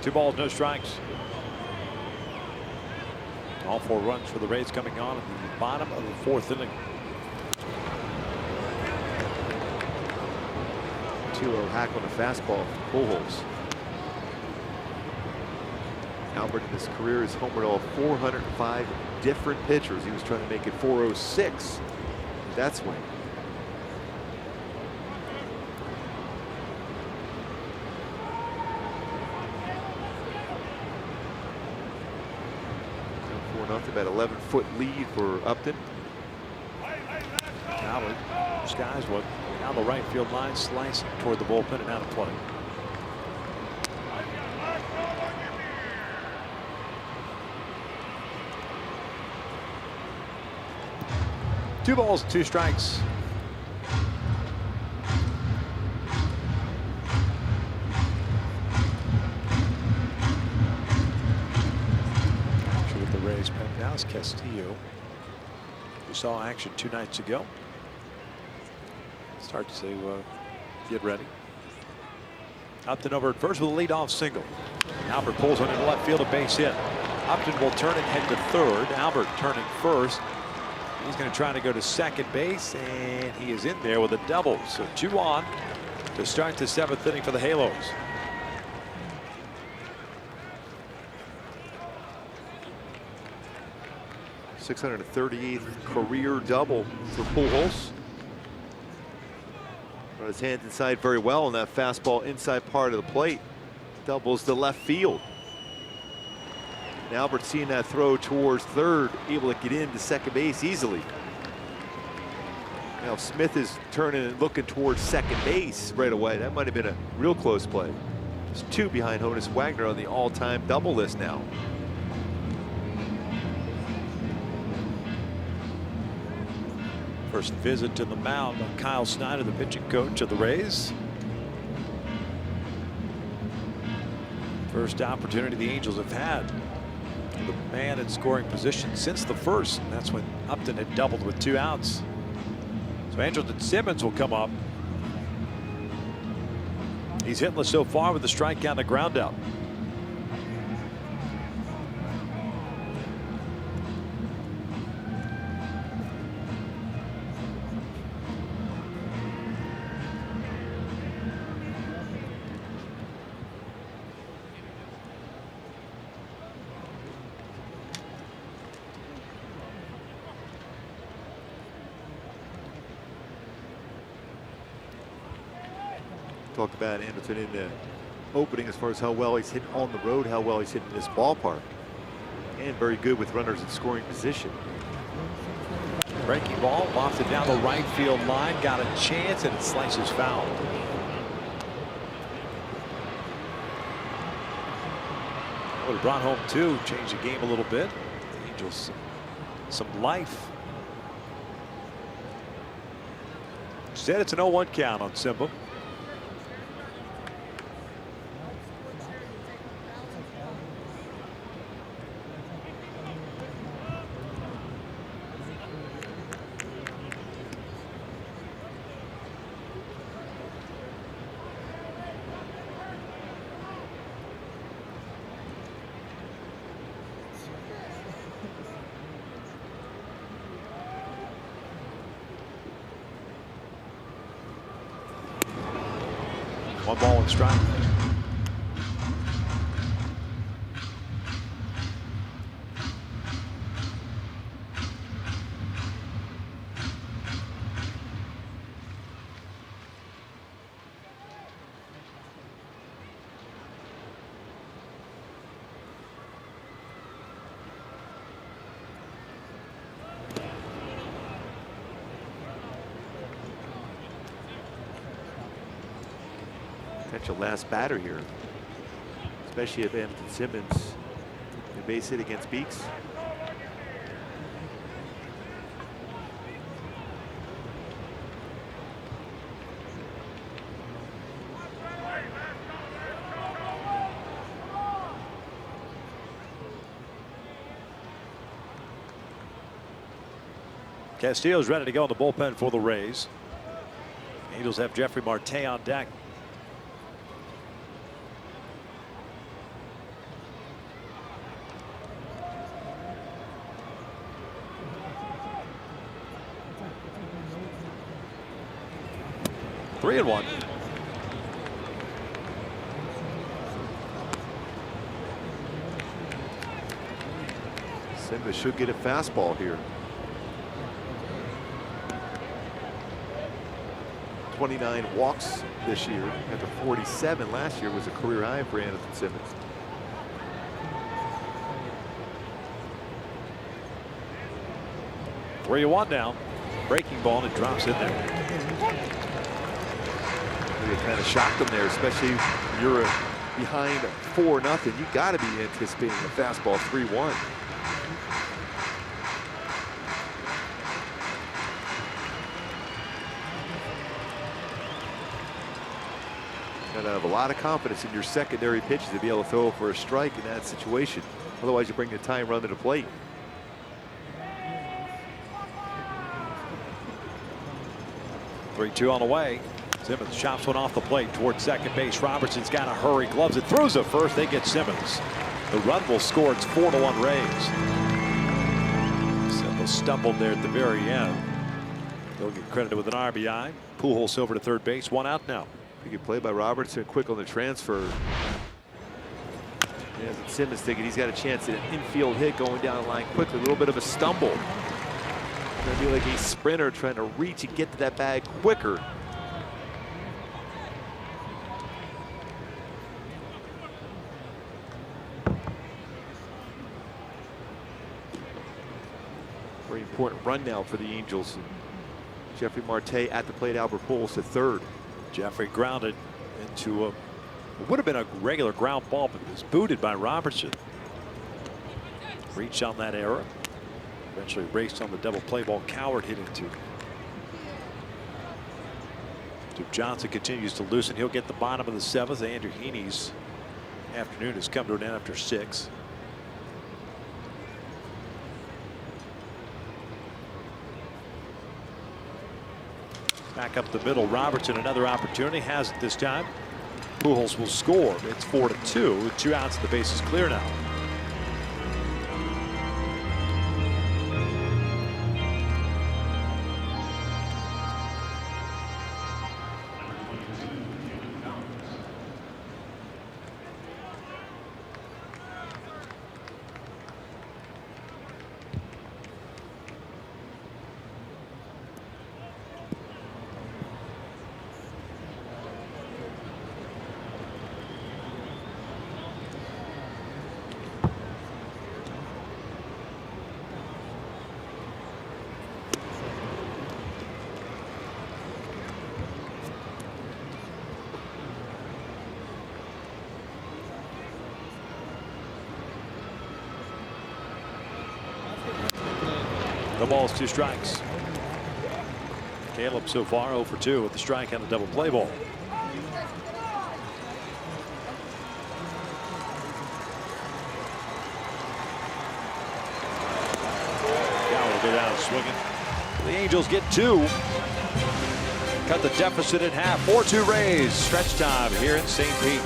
Two balls, no strikes. All 4 runs for the Rays coming on at the bottom of the 4th inning. 2-0 hack on a fastball for Pujols. Albert in his career has homered all 405 different pitchers. He was trying to make it 406. That's when. About 11-foot lead for Upton. Albert skies one down the right field line, slicing toward the bullpen and out of play. Two balls, 2 strikes. Penhouse Castillo, who saw action 2 nights ago, starts to get ready. Upton over at first with a leadoff single. Albert pulls one into left field, a base hit. Upton will turn and head to third. Albert turning first. He's going to try to go to second base, and he is in there with a double. So 2 on to start the 7th inning for the Halos. .638th career double for Pujols. Brought his hands inside very well on that fastball inside part of the plate. Doubles to left field. And Albert seeing that throw towards third, able to get into second base easily. Now Smith is turning and looking towards second base right away. That might have been a real close play. Just 2 behind Honus Wagner on the all-time double list now. First visit to the mound on Kyle Snyder, the pitching coach of the Rays. First opportunity the Angels have had The man in scoring position since the first. And that's when Upton had doubled with 2 outs. So Andrelton Simmons will come up. He's hitless so far with the strikeout and a ground out. Talked about Anderson in the opening as far as how well he's hitting on the road, how well he's hitting this ballpark, and very good with runners in scoring position. Breaking ball, lofted down the right field line, got a chance, and it slices foul. Would have brought home 2, changed the game a little bit. The Angels some life. Instead, it's an 0-1 count on Simba. One ball and strike. Potential last batter here, especially if Anderson Simmons a base hit against Beeks. Castillo's ready to go in the bullpen for the Rays. Angels have Jeffrey Marte on deck. Three and one. Simba should get a fastball here. 29 walks this year after 47 last year was a career high for Anderson Simmons. Three and one now. Breaking ball, and it drops in there. It kind of shocked them there, especially when you're behind 4-0. You got to be anticipating a fastball 3-1. Got to have a lot of confidence in your secondary pitches to be able to throw for a strike in that situation. Otherwise, you bring the tying run to the plate. Three-two on the way. Simmons chops one off the plate towards second base. Robertson's got to hurry, gloves it, throws it first. They get Simmons. The run will score. It's 4-1 Rays. Simmons stumbled there at the very end. They'll get credited with an RBI. Pujols over to third base. One out now. Pretty good play by Robertson, quick on the transfer. Yeah, Simmons thinking he's got a chance at an infield hit going down the line quickly. A little bit of a stumble. Gonna be like a sprinter trying to reach and get to that bag quicker. Very important run now for the Angels. Jeffrey Marte at the plate, Albert Pujols to third. Jeffrey grounded into what would have been a regular ground ball, but it was booted by Robertson. Reached on that error. Eventually raced on the double play ball Coward hit into. So Johnson continues to loosen. He'll get the bottom of the seventh. Andrew Heaney's afternoon has come to an end after 6. Back up the middle, Robertson, another opportunity, has it this time. Pujols will score. It's 4-2 with 2 outs. The base is clear now. The ball's 2 strikes. Caleb so far 0 for 2 with the strike and the double play ball. Gallo will go down swinging. The Angels get 2. Cut the deficit in half. 4-2 Rays. Stretch time here in St. Pete.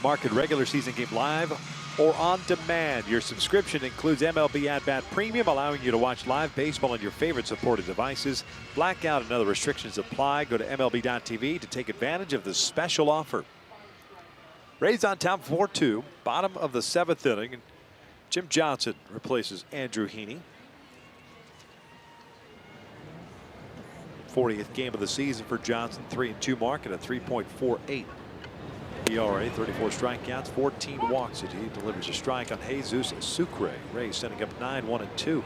Market regular season game live or on demand. Your subscription includes MLB At Bat Premium, allowing you to watch live baseball on your favorite supported devices. Blackout and other restrictions apply. Go to MLB.tv to take advantage of this special offer. Rays on top 4-2, bottom of the 7th inning. Jim Johnson replaces Andrew Heaney. 40th game of the season for Johnson, 3-2 mark and a 3.48. ERA, 34 strikeouts, 14 walks. He delivers a strike on Jesus Sucre. Rays sending up 9-1-2.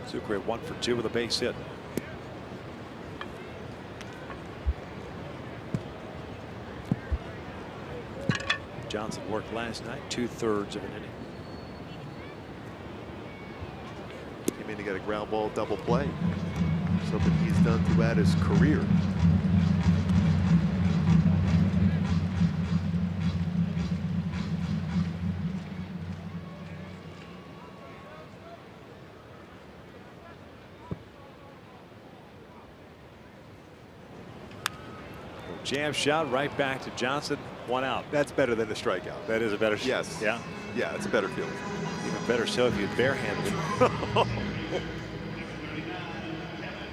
Sucre 1 for 2 with a base hit. Johnson worked last night, 2/3 of an inning. Came in to get a ground ball double play. Something he's done throughout his career. Jam shot right back to Johnson. 1 out. That's better than a strikeout. That is a better shot. Yes. Yeah. Yeah, it's a better feeling. Even better so if you barehanded it.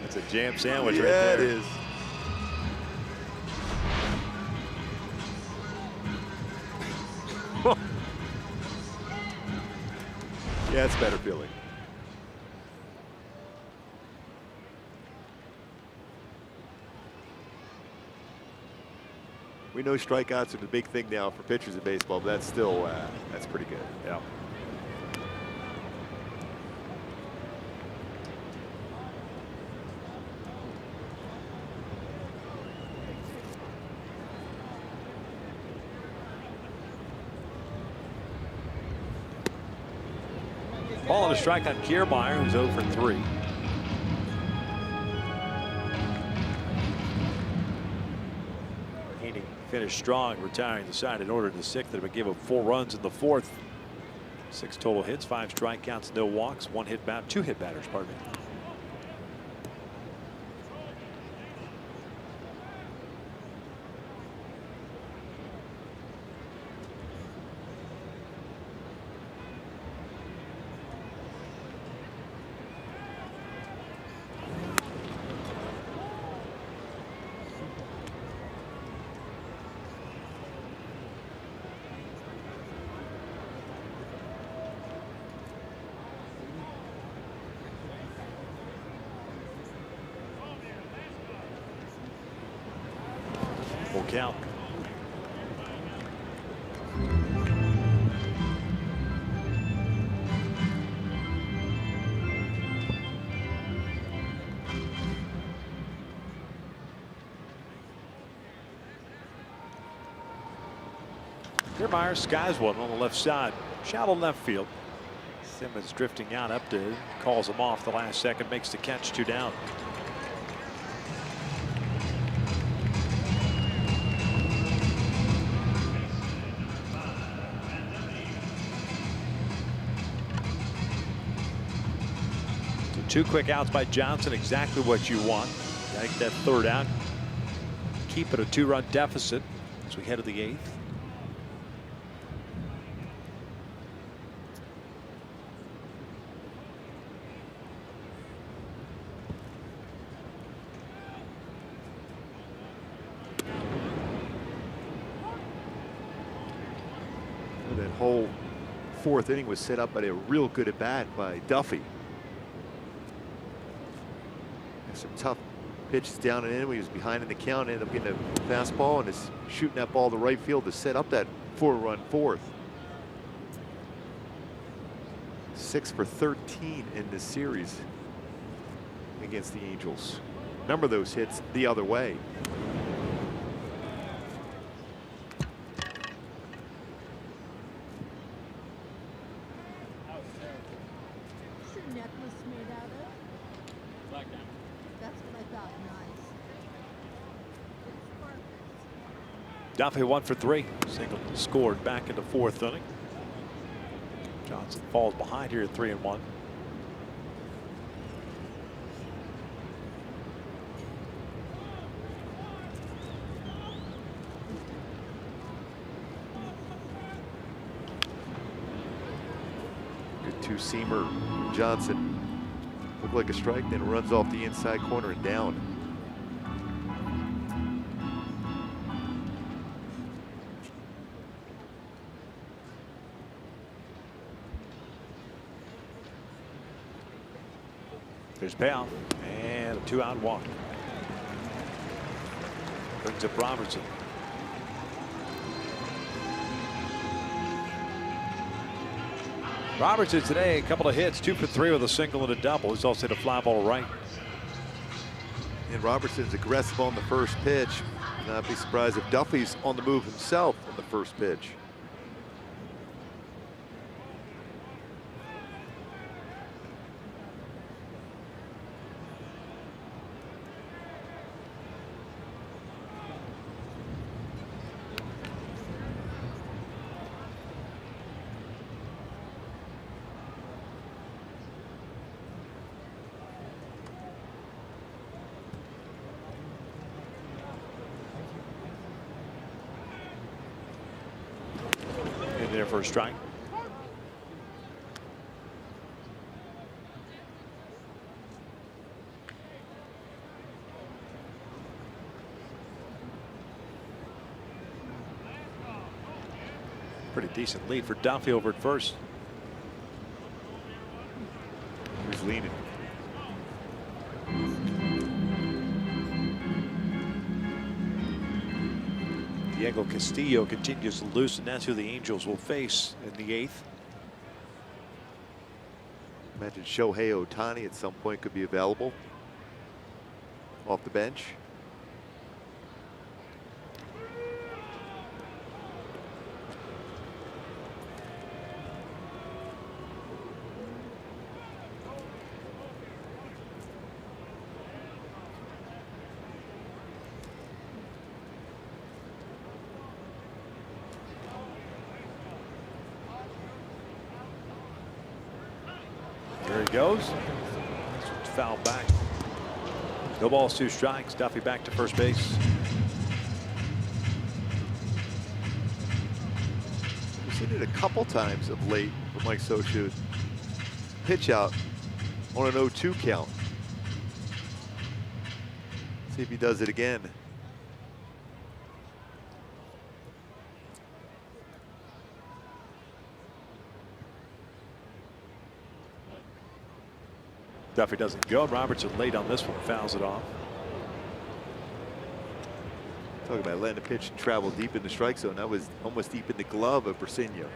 That's a jam sandwich right there. Yeah, it is. Yeah, it's a better feeling. We know strikeouts are the big thing now for pitchers in baseball, but that's still that's pretty good. Yeah. Ball and a strike on Kiermaier, who's 0 for 3. Heaney finished strong, retiring the side in order in the 6th, but gave up 4 runs in the 4th. 6 total hits, 5 strikeouts, no walks, 2 hit batters, pardon me. Full count. Kiermaier skies one on the left side. Shallow left field. Simmons drifting out up to, calls him off the last second, makes the catch, 2 down. So 2 quick outs by Johnson, exactly what you want. Gotta get that 3rd out. Keep it a 2-run deficit as we head to the 8th. That whole 4th inning was set up by a real good at bat by Duffy. And some tough pitches down and in. He was behind in the count, ended up getting a fastball and is shooting that ball to right field to set up that 4-run 4th. 6 for 13 in this series against the Angels. Number of those hits the other way. Duffy 1 for 3. Single scored back in the 4th inning. Johnson falls behind here at 3-1. Good 2-seamer. Johnson looked like a strike, then runs off the inside corner and down. There's payoff and a 2-out walk. Brings up Robertson. Robertson today, a couple of hits, 2 for 3 with a single and a double. He's also hit a fly ball right. And Robertson's aggressive on the first pitch. Not be surprised if Duffy's on the move himself on the first pitch. There for a strike. Pretty decent lead for Duffy over at first. He's leaning. Diego Castillo continues to loosen. That's who the Angels will face in the 8th. Imagine Shohei Ohtani at some point could be available off the bench. There he goes. Foul back. No balls, 2 strikes. Duffy back to first base. We've seen it a couple times of late with Mike Trout. Pitch out on an 0-2 count. See if he does it again. Duffy doesn't go. Robertson late on this one, fouls it off. Talk about letting a pitch travel deep in the strike zone. That was almost deep in the glove of Brasinho.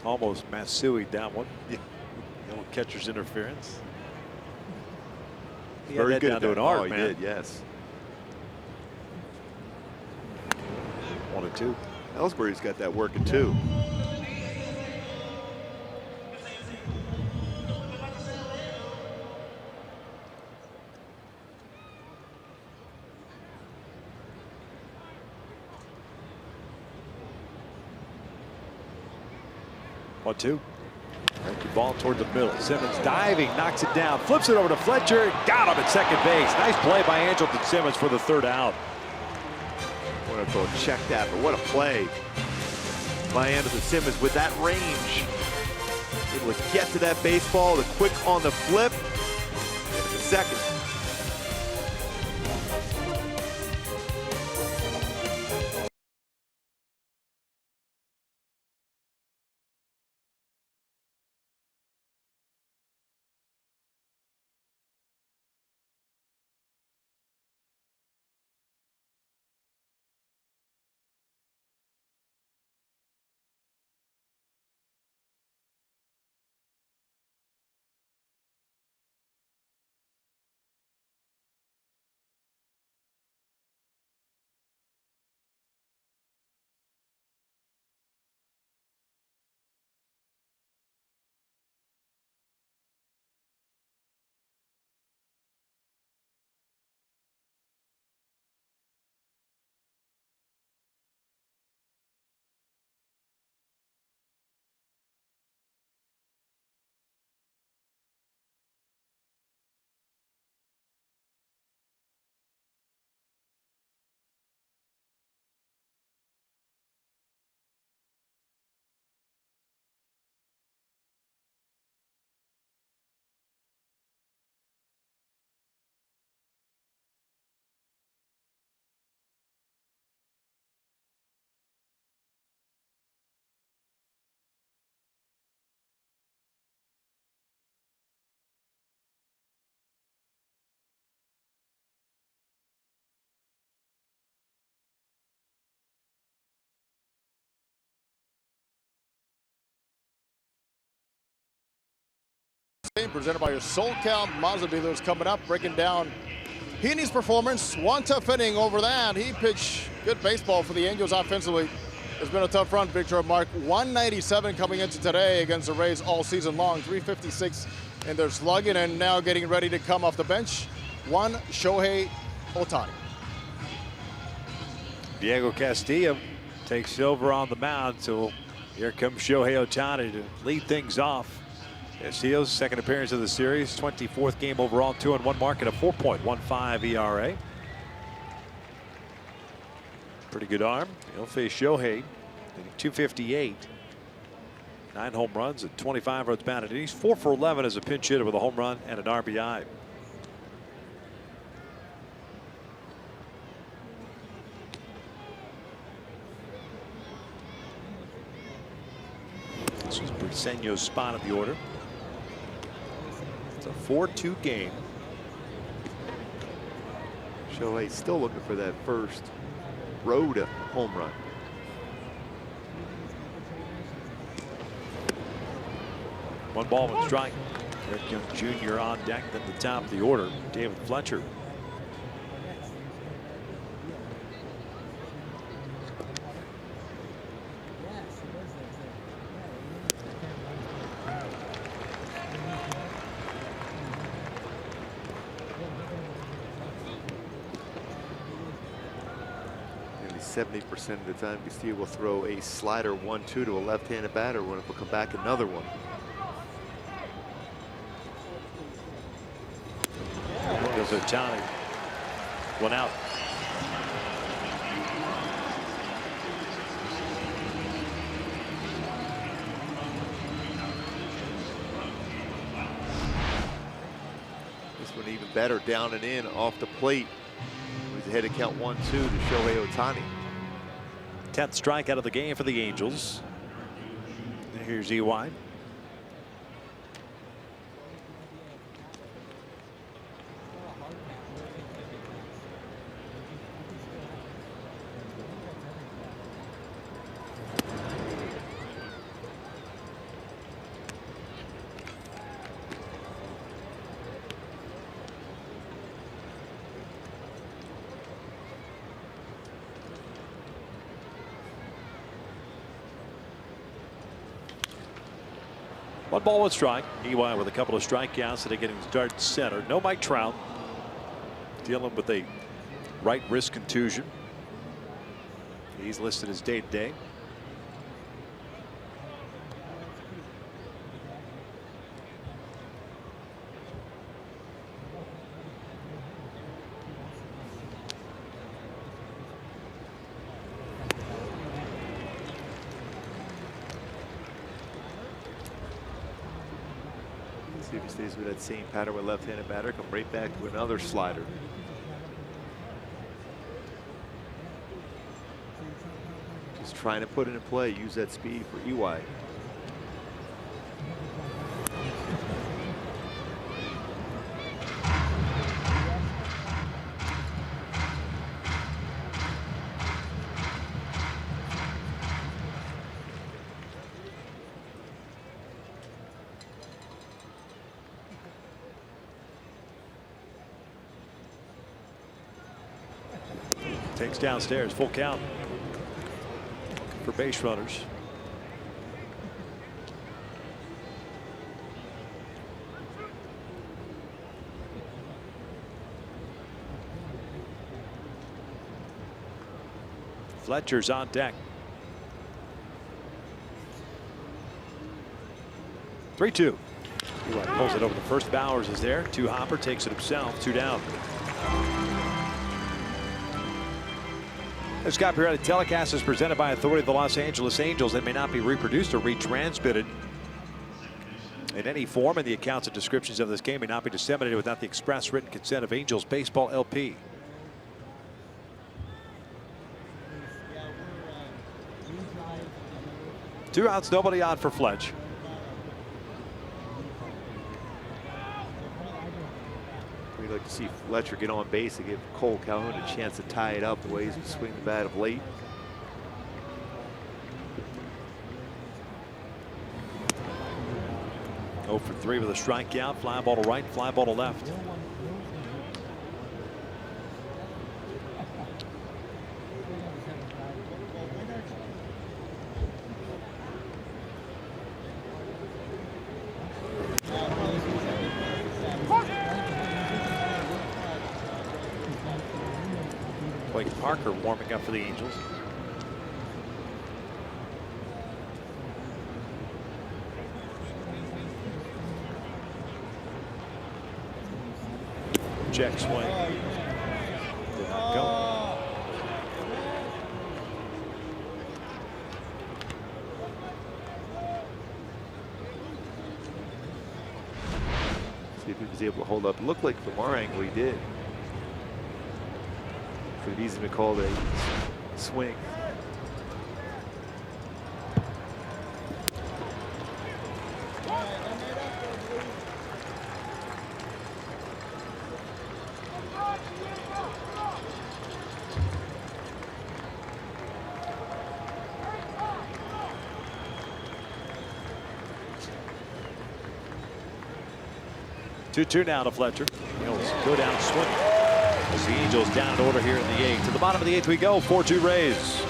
Almost Matsui'd that one. Yeah. Little catcher's interference. He Very had good down to an Oh, art, he man. did, yes. 1-2. Ellsbury's got that working too. 1-2. The ball toward the middle. Simmons diving, knocks it down, flips it over to Fletcher. Got him at second base. Nice play by Andrelton Simmons for the 3rd out. What a throw, check that, but what a play by Andrelton Simmons with that range. Able to get to that baseball, the quick on the flip, and the second. Presented by your SoCal Mazda dealers, coming up, breaking down Heaney's performance. One tough inning over that. He pitched good baseball for the Angels offensively. It's been a tough run, Victor. Mark 197 coming into today against the Rays all season long. 356 in their slugging, and now getting ready to come off the bench. One Shohei Ohtani. Diego Castillo takes over on the mound, so here comes Shohei Ohtani to lead things off. Castillo's 2nd appearance of the series, 24th game overall, 2-1 mark and a 4.15 ERA. Pretty good arm. He'll face Shohei, hitting .258. 9 home runs and 25 runs batted. He's 4 for 11 as a pinch hitter with a home run and an RBI. This is Briseño's spot of the order. It's a 4-2 game. Shohei still looking for that first road home run. One ball, one strike. Eric Young Jr. on deck at the top of the order. David Fletcher. Nearly 70% of the time, Castillo will throw a slider 1-2 to a left-handed batter when it will come back another one. Heaney. One out. This one even better, down and in off the plate. He was ahead to count 1-2 to Shohei Ohtani. 10th strikeout of the game for the Angels. Here's EY. One ball, one strike. EY with a couple of strikeouts that are getting started center. No Mike Trout. Dealing with a right wrist contusion. He's listed as day-to-day. See if he stays with that same pattern with left-handed batter. Come right back to another slider. Just trying to put it in play. Use that speed for EY. Takes downstairs, full count for base runners. Fletcher's on deck. 3-2. Pulls it over the first. Bowers is there. Two hopper, takes it himself. Two down. The Scott Periodic telecast is presented by authority of the Los Angeles Angels and may not be reproduced or retransmitted in any form, and the accounts and descriptions of this game may not be disseminated without the express written consent of Angels Baseball LP. Two outs, nobody on for Fletch. We'd like to see Fletcher get on base and give Cole Calhoun a chance to tie it up the way he's been swinging the bat of late. Oh for 3 with a strikeout. Fly ball to right, fly ball to left. Blake Parker warming up for the Angels. Check swing. Did not go. See if he was able to hold up. It looked like from our angle he did. Could have easily been called a swing. 2-2 now to Fletcher. Angels go down swinging. As the Angels down in order here in the 8th. To the bottom of the 8th we go. 4-2 Rays.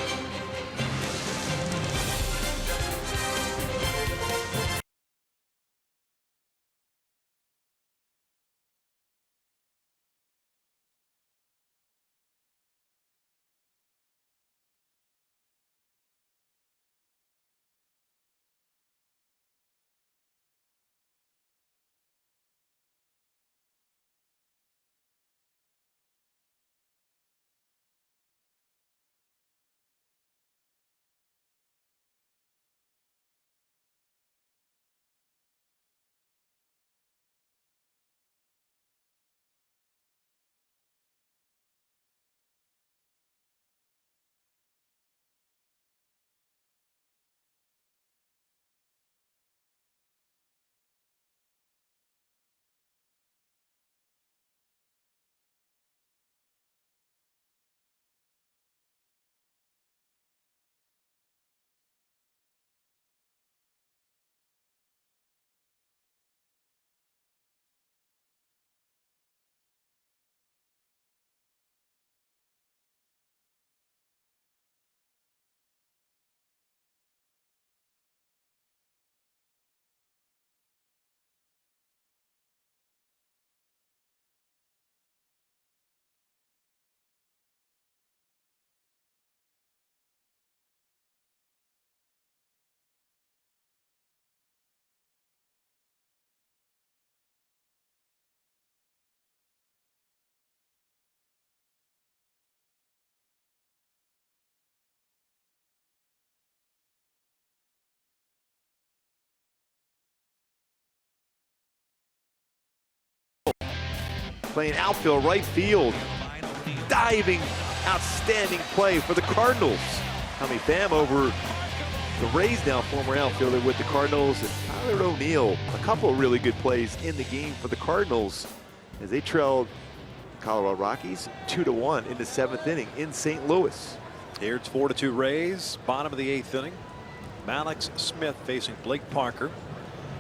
Playing outfield, right field. Diving, outstanding play for the Cardinals. Tommy Pham over the Rays now, former outfielder with the Cardinals. And Tyler O'Neill, a couple of really good plays in the game for the Cardinals as they trailed Colorado Rockies 2-1 in the 7th inning in St. Louis. Here it's 4-2 Rays. Bottom of the 8th inning. Mallex Smith facing Blake Parker.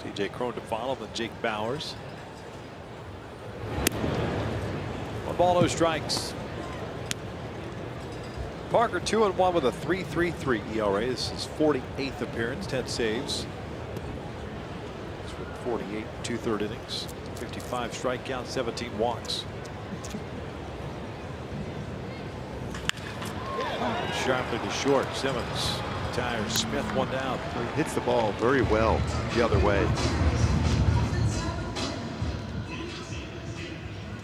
TJ Crone to follow, then Jake Bowers. 1 ball, no strikes. Parker 2-1 with a 3.33 ERA. This is 48th appearance, 10 saves. He's with 48 2/3 innings, 55 strikeouts, 17 walks. Sharply to short. Simmons tires Smith, 1 down. He hits the ball very well the other way.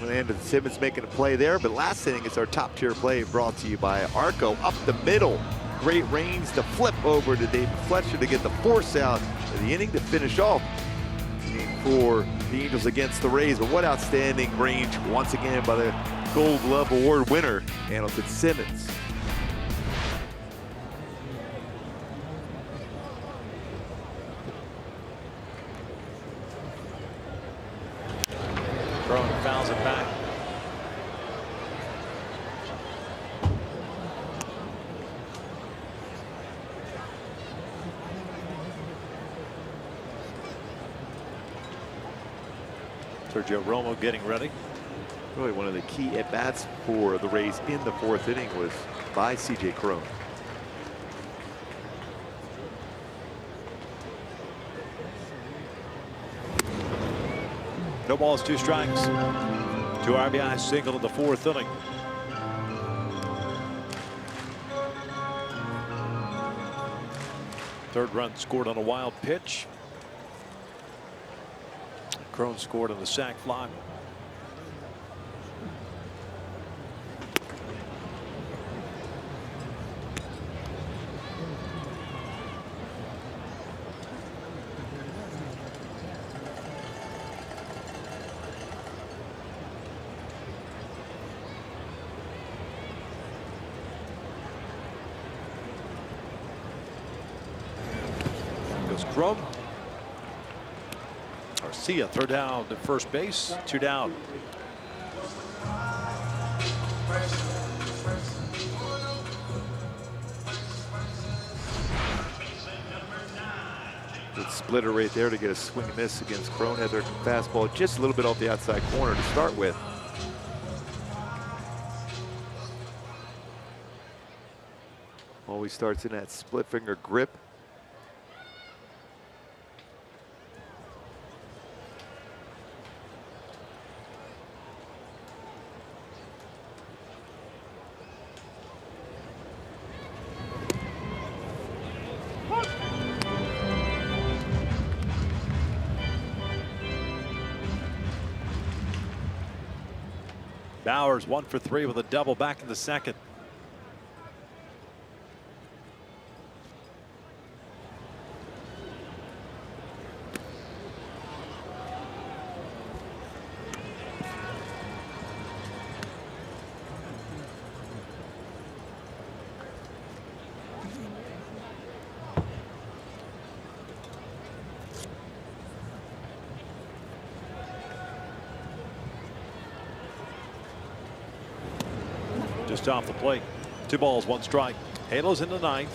And Simmons making a play there, but last inning is our top tier play brought to you by Arco. Up the middle, great range to flip over to David Fletcher to get the force out of the inning to finish off for the Angels against the Rays. But what outstanding range once again by the Gold Glove Award winner, Andrelton Simmons. Fouls it back. Sergio Romo getting ready. Really one of the key at-bats for the Rays in the 4th inning was by CJ Crone. No balls, 2 strikes. 2 RBI single in the 4th inning. Third run scored on a wild pitch. Crone scored on the sac fly. Crone. Garcia, throw down to first base, 2 down. Splitter right there to get a swing and miss against Cronether. Fastball just a little bit off the outside corner to start with. Always starts in that split finger grip. Bowers 1 for 3 with a double back in the second. Just off the plate. 2 balls, 1 strike. Halos in the 9th.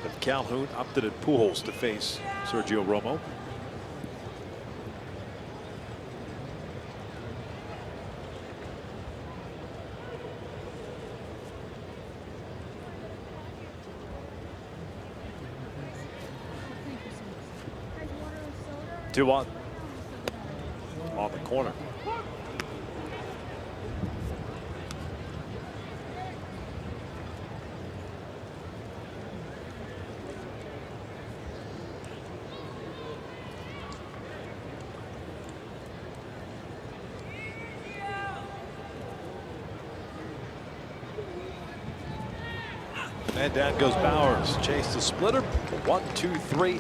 But Calhoun opted at Pujols to face Sergio Romo. Two on the corner. And down goes Bowers. Chase the splitter. 1, 2, 3.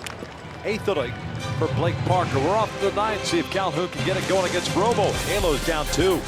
8th inning for Blake Parker. We're off to the 9th. See if Calhoun can get it going against Romo. Halos down 2.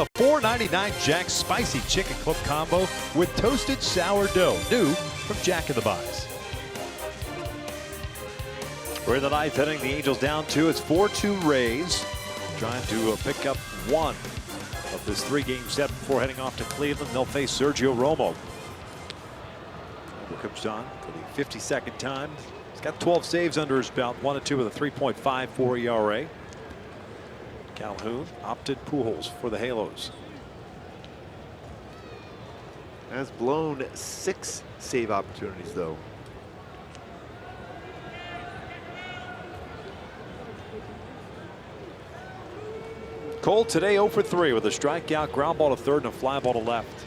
A $4.99 Jack's Spicy Chicken Club combo with toasted sourdough. New from Jack in the Box. We're in the 9th inning. The Angels down 2. It's 4-2 Rays. Trying to pick up 1 of this 3-game set before heading off to Cleveland. They'll face Sergio Romo. Here comes John for the 52nd time. He's got 12 saves under his belt. 1-2 with a 3.54 ERA. Calhoun opted Pujols for the Halos. Has blown 6 save opportunities, though. Cole today 0 for 3 with a strikeout, ground ball to third, and a fly ball to left.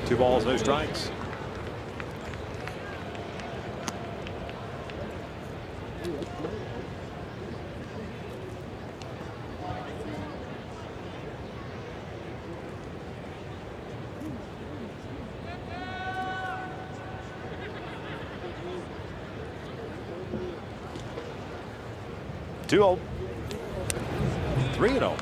Two balls, no strikes. 2-0. 3-0.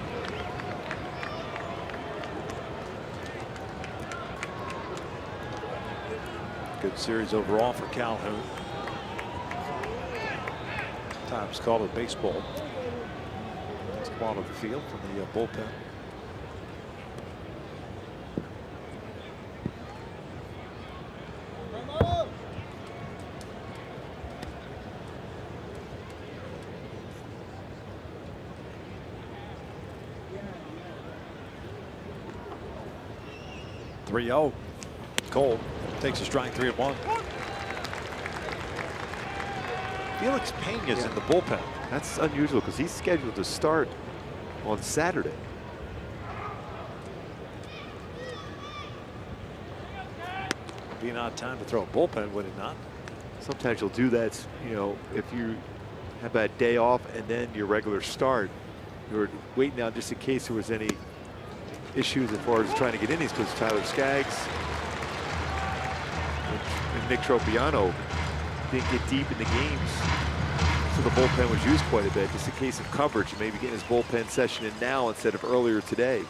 Good series overall for Calhoun. Times called it baseball. It's the bottom of the field from the bullpen. Cole takes a strike, 3-1. Felix Pena's in the bullpen. That's unusual because he's scheduled to start on Saturday. Be an odd time to throw a bullpen, would it not? Sometimes you'll do that, you know, if you have that day off and then your regular start. You're waiting out just in case there was any issues as far as trying to get innings, because Tyler Skaggs and Nick Tropiano didn't get deep in the games, so the bullpen was used quite a bit just in case of coverage and maybe getting his bullpen session in now instead of earlier today.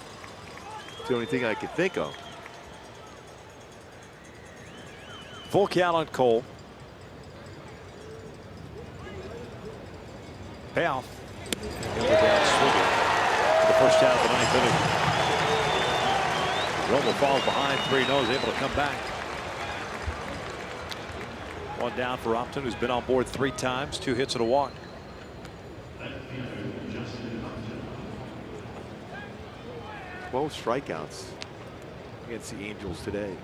It's the only thing I could think of. Full count on Cole. Payoff. And we're down swinging for the first out of the ninth inning. Romo falls behind 3-0, is able to come back. One down for Upton, who's been on board 3 times, 2 hits and a walk. 12 strikeouts against the Angels today.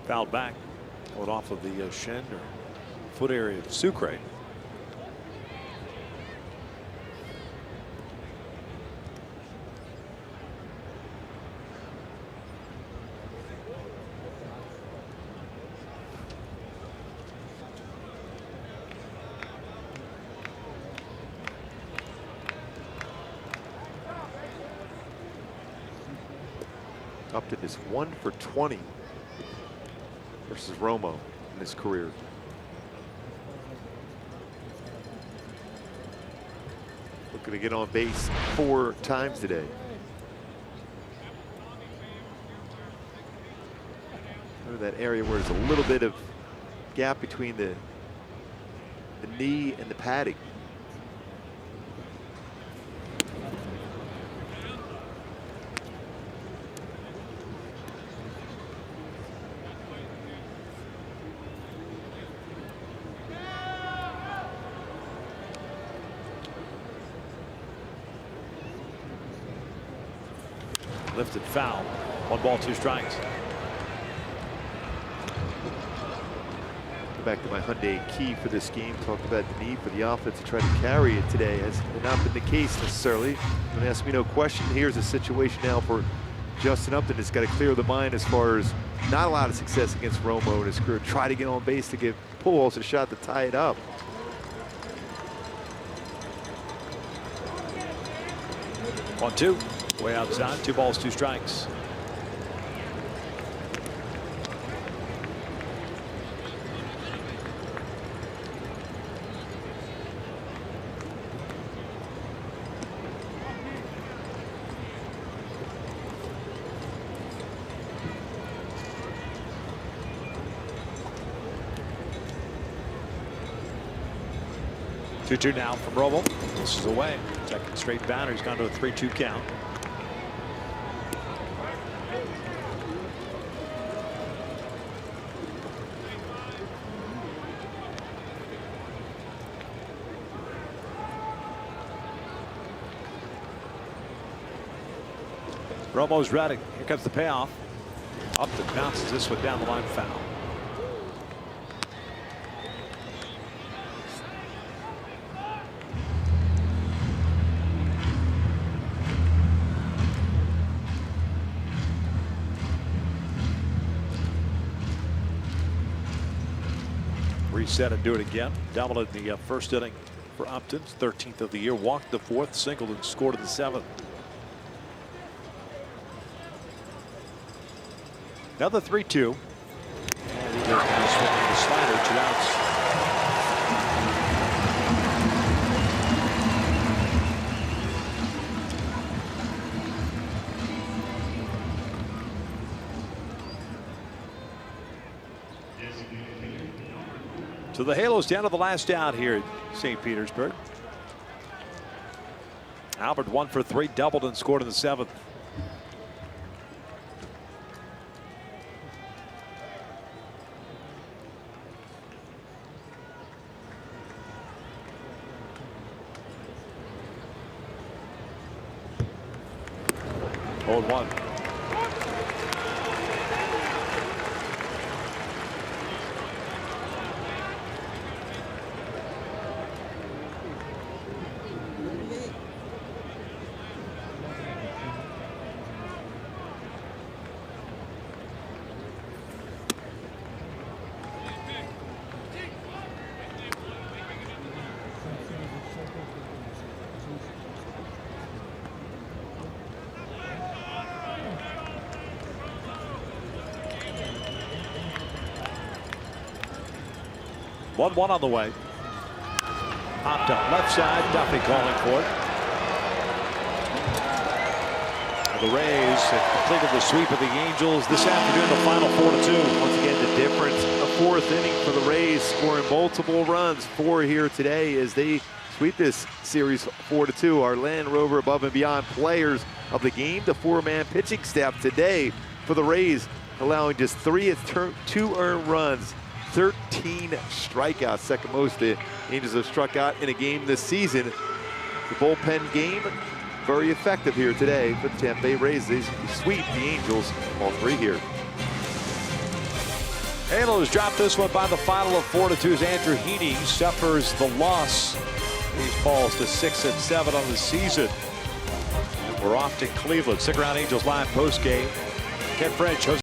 Fouled back, going off of the shin or foot area of Sucre. Upton is 1 for 20 versus Romo in his career. Looking to get on base 4 times today. That area where there's a little bit of gap between the knee and the padding. Lifted foul. 1 ball, 2 strikes. Go back to my Hyundai key for this game. Talked about the need for the offense to try to carry it today. Has not been the case necessarily. Don't ask me no question. Here's a situation now for Justin Upton. Has got to clear the mind as far as not a lot of success against Romo in his career. Try to get on base to give Pujols a shot to tie it up. One, 2. Way outside, 2 balls, 2 strikes. Two now from Romo. This is away. Second straight batter. He's gone to a 3-2 count. Romo's ready. Here comes the payoff. Upton bounces this one down the line, foul. reset and do it again. Doubled in the first inning for Upton, 13th of the year. Walked the 4th, singled and scored in the 7th. Another 3-2. And he goes down swinging the slider, 2 outs. So the Halos down to the last out here at St. Petersburg. Albert 1 for 3, doubled and scored in the 7th. Hold 1. One on the way. Popped up left side. Duffy calling for it. And the Rays have completed the sweep of the Angels this afternoon. The final 4-2. Once again, the difference. A 4th inning for the Rays, scoring multiple runs. 4 here today as they sweep this series 4-2. Our Land Rover above and beyond players of the game. The 4-man pitching staff today for the Rays, allowing just 2 earned runs. 13 strikeouts, second most the Angels have struck out in a game this season. The bullpen game, very effective here today for the Tampa Bay Rays. They sweep the Angels, all 3 here. Halos dropped this one by the final of 4-2. Andrew Heaney suffers the loss. He falls to 6-7 on the season. We're off to Cleveland. Stick around, Angels Live post game. Ken French.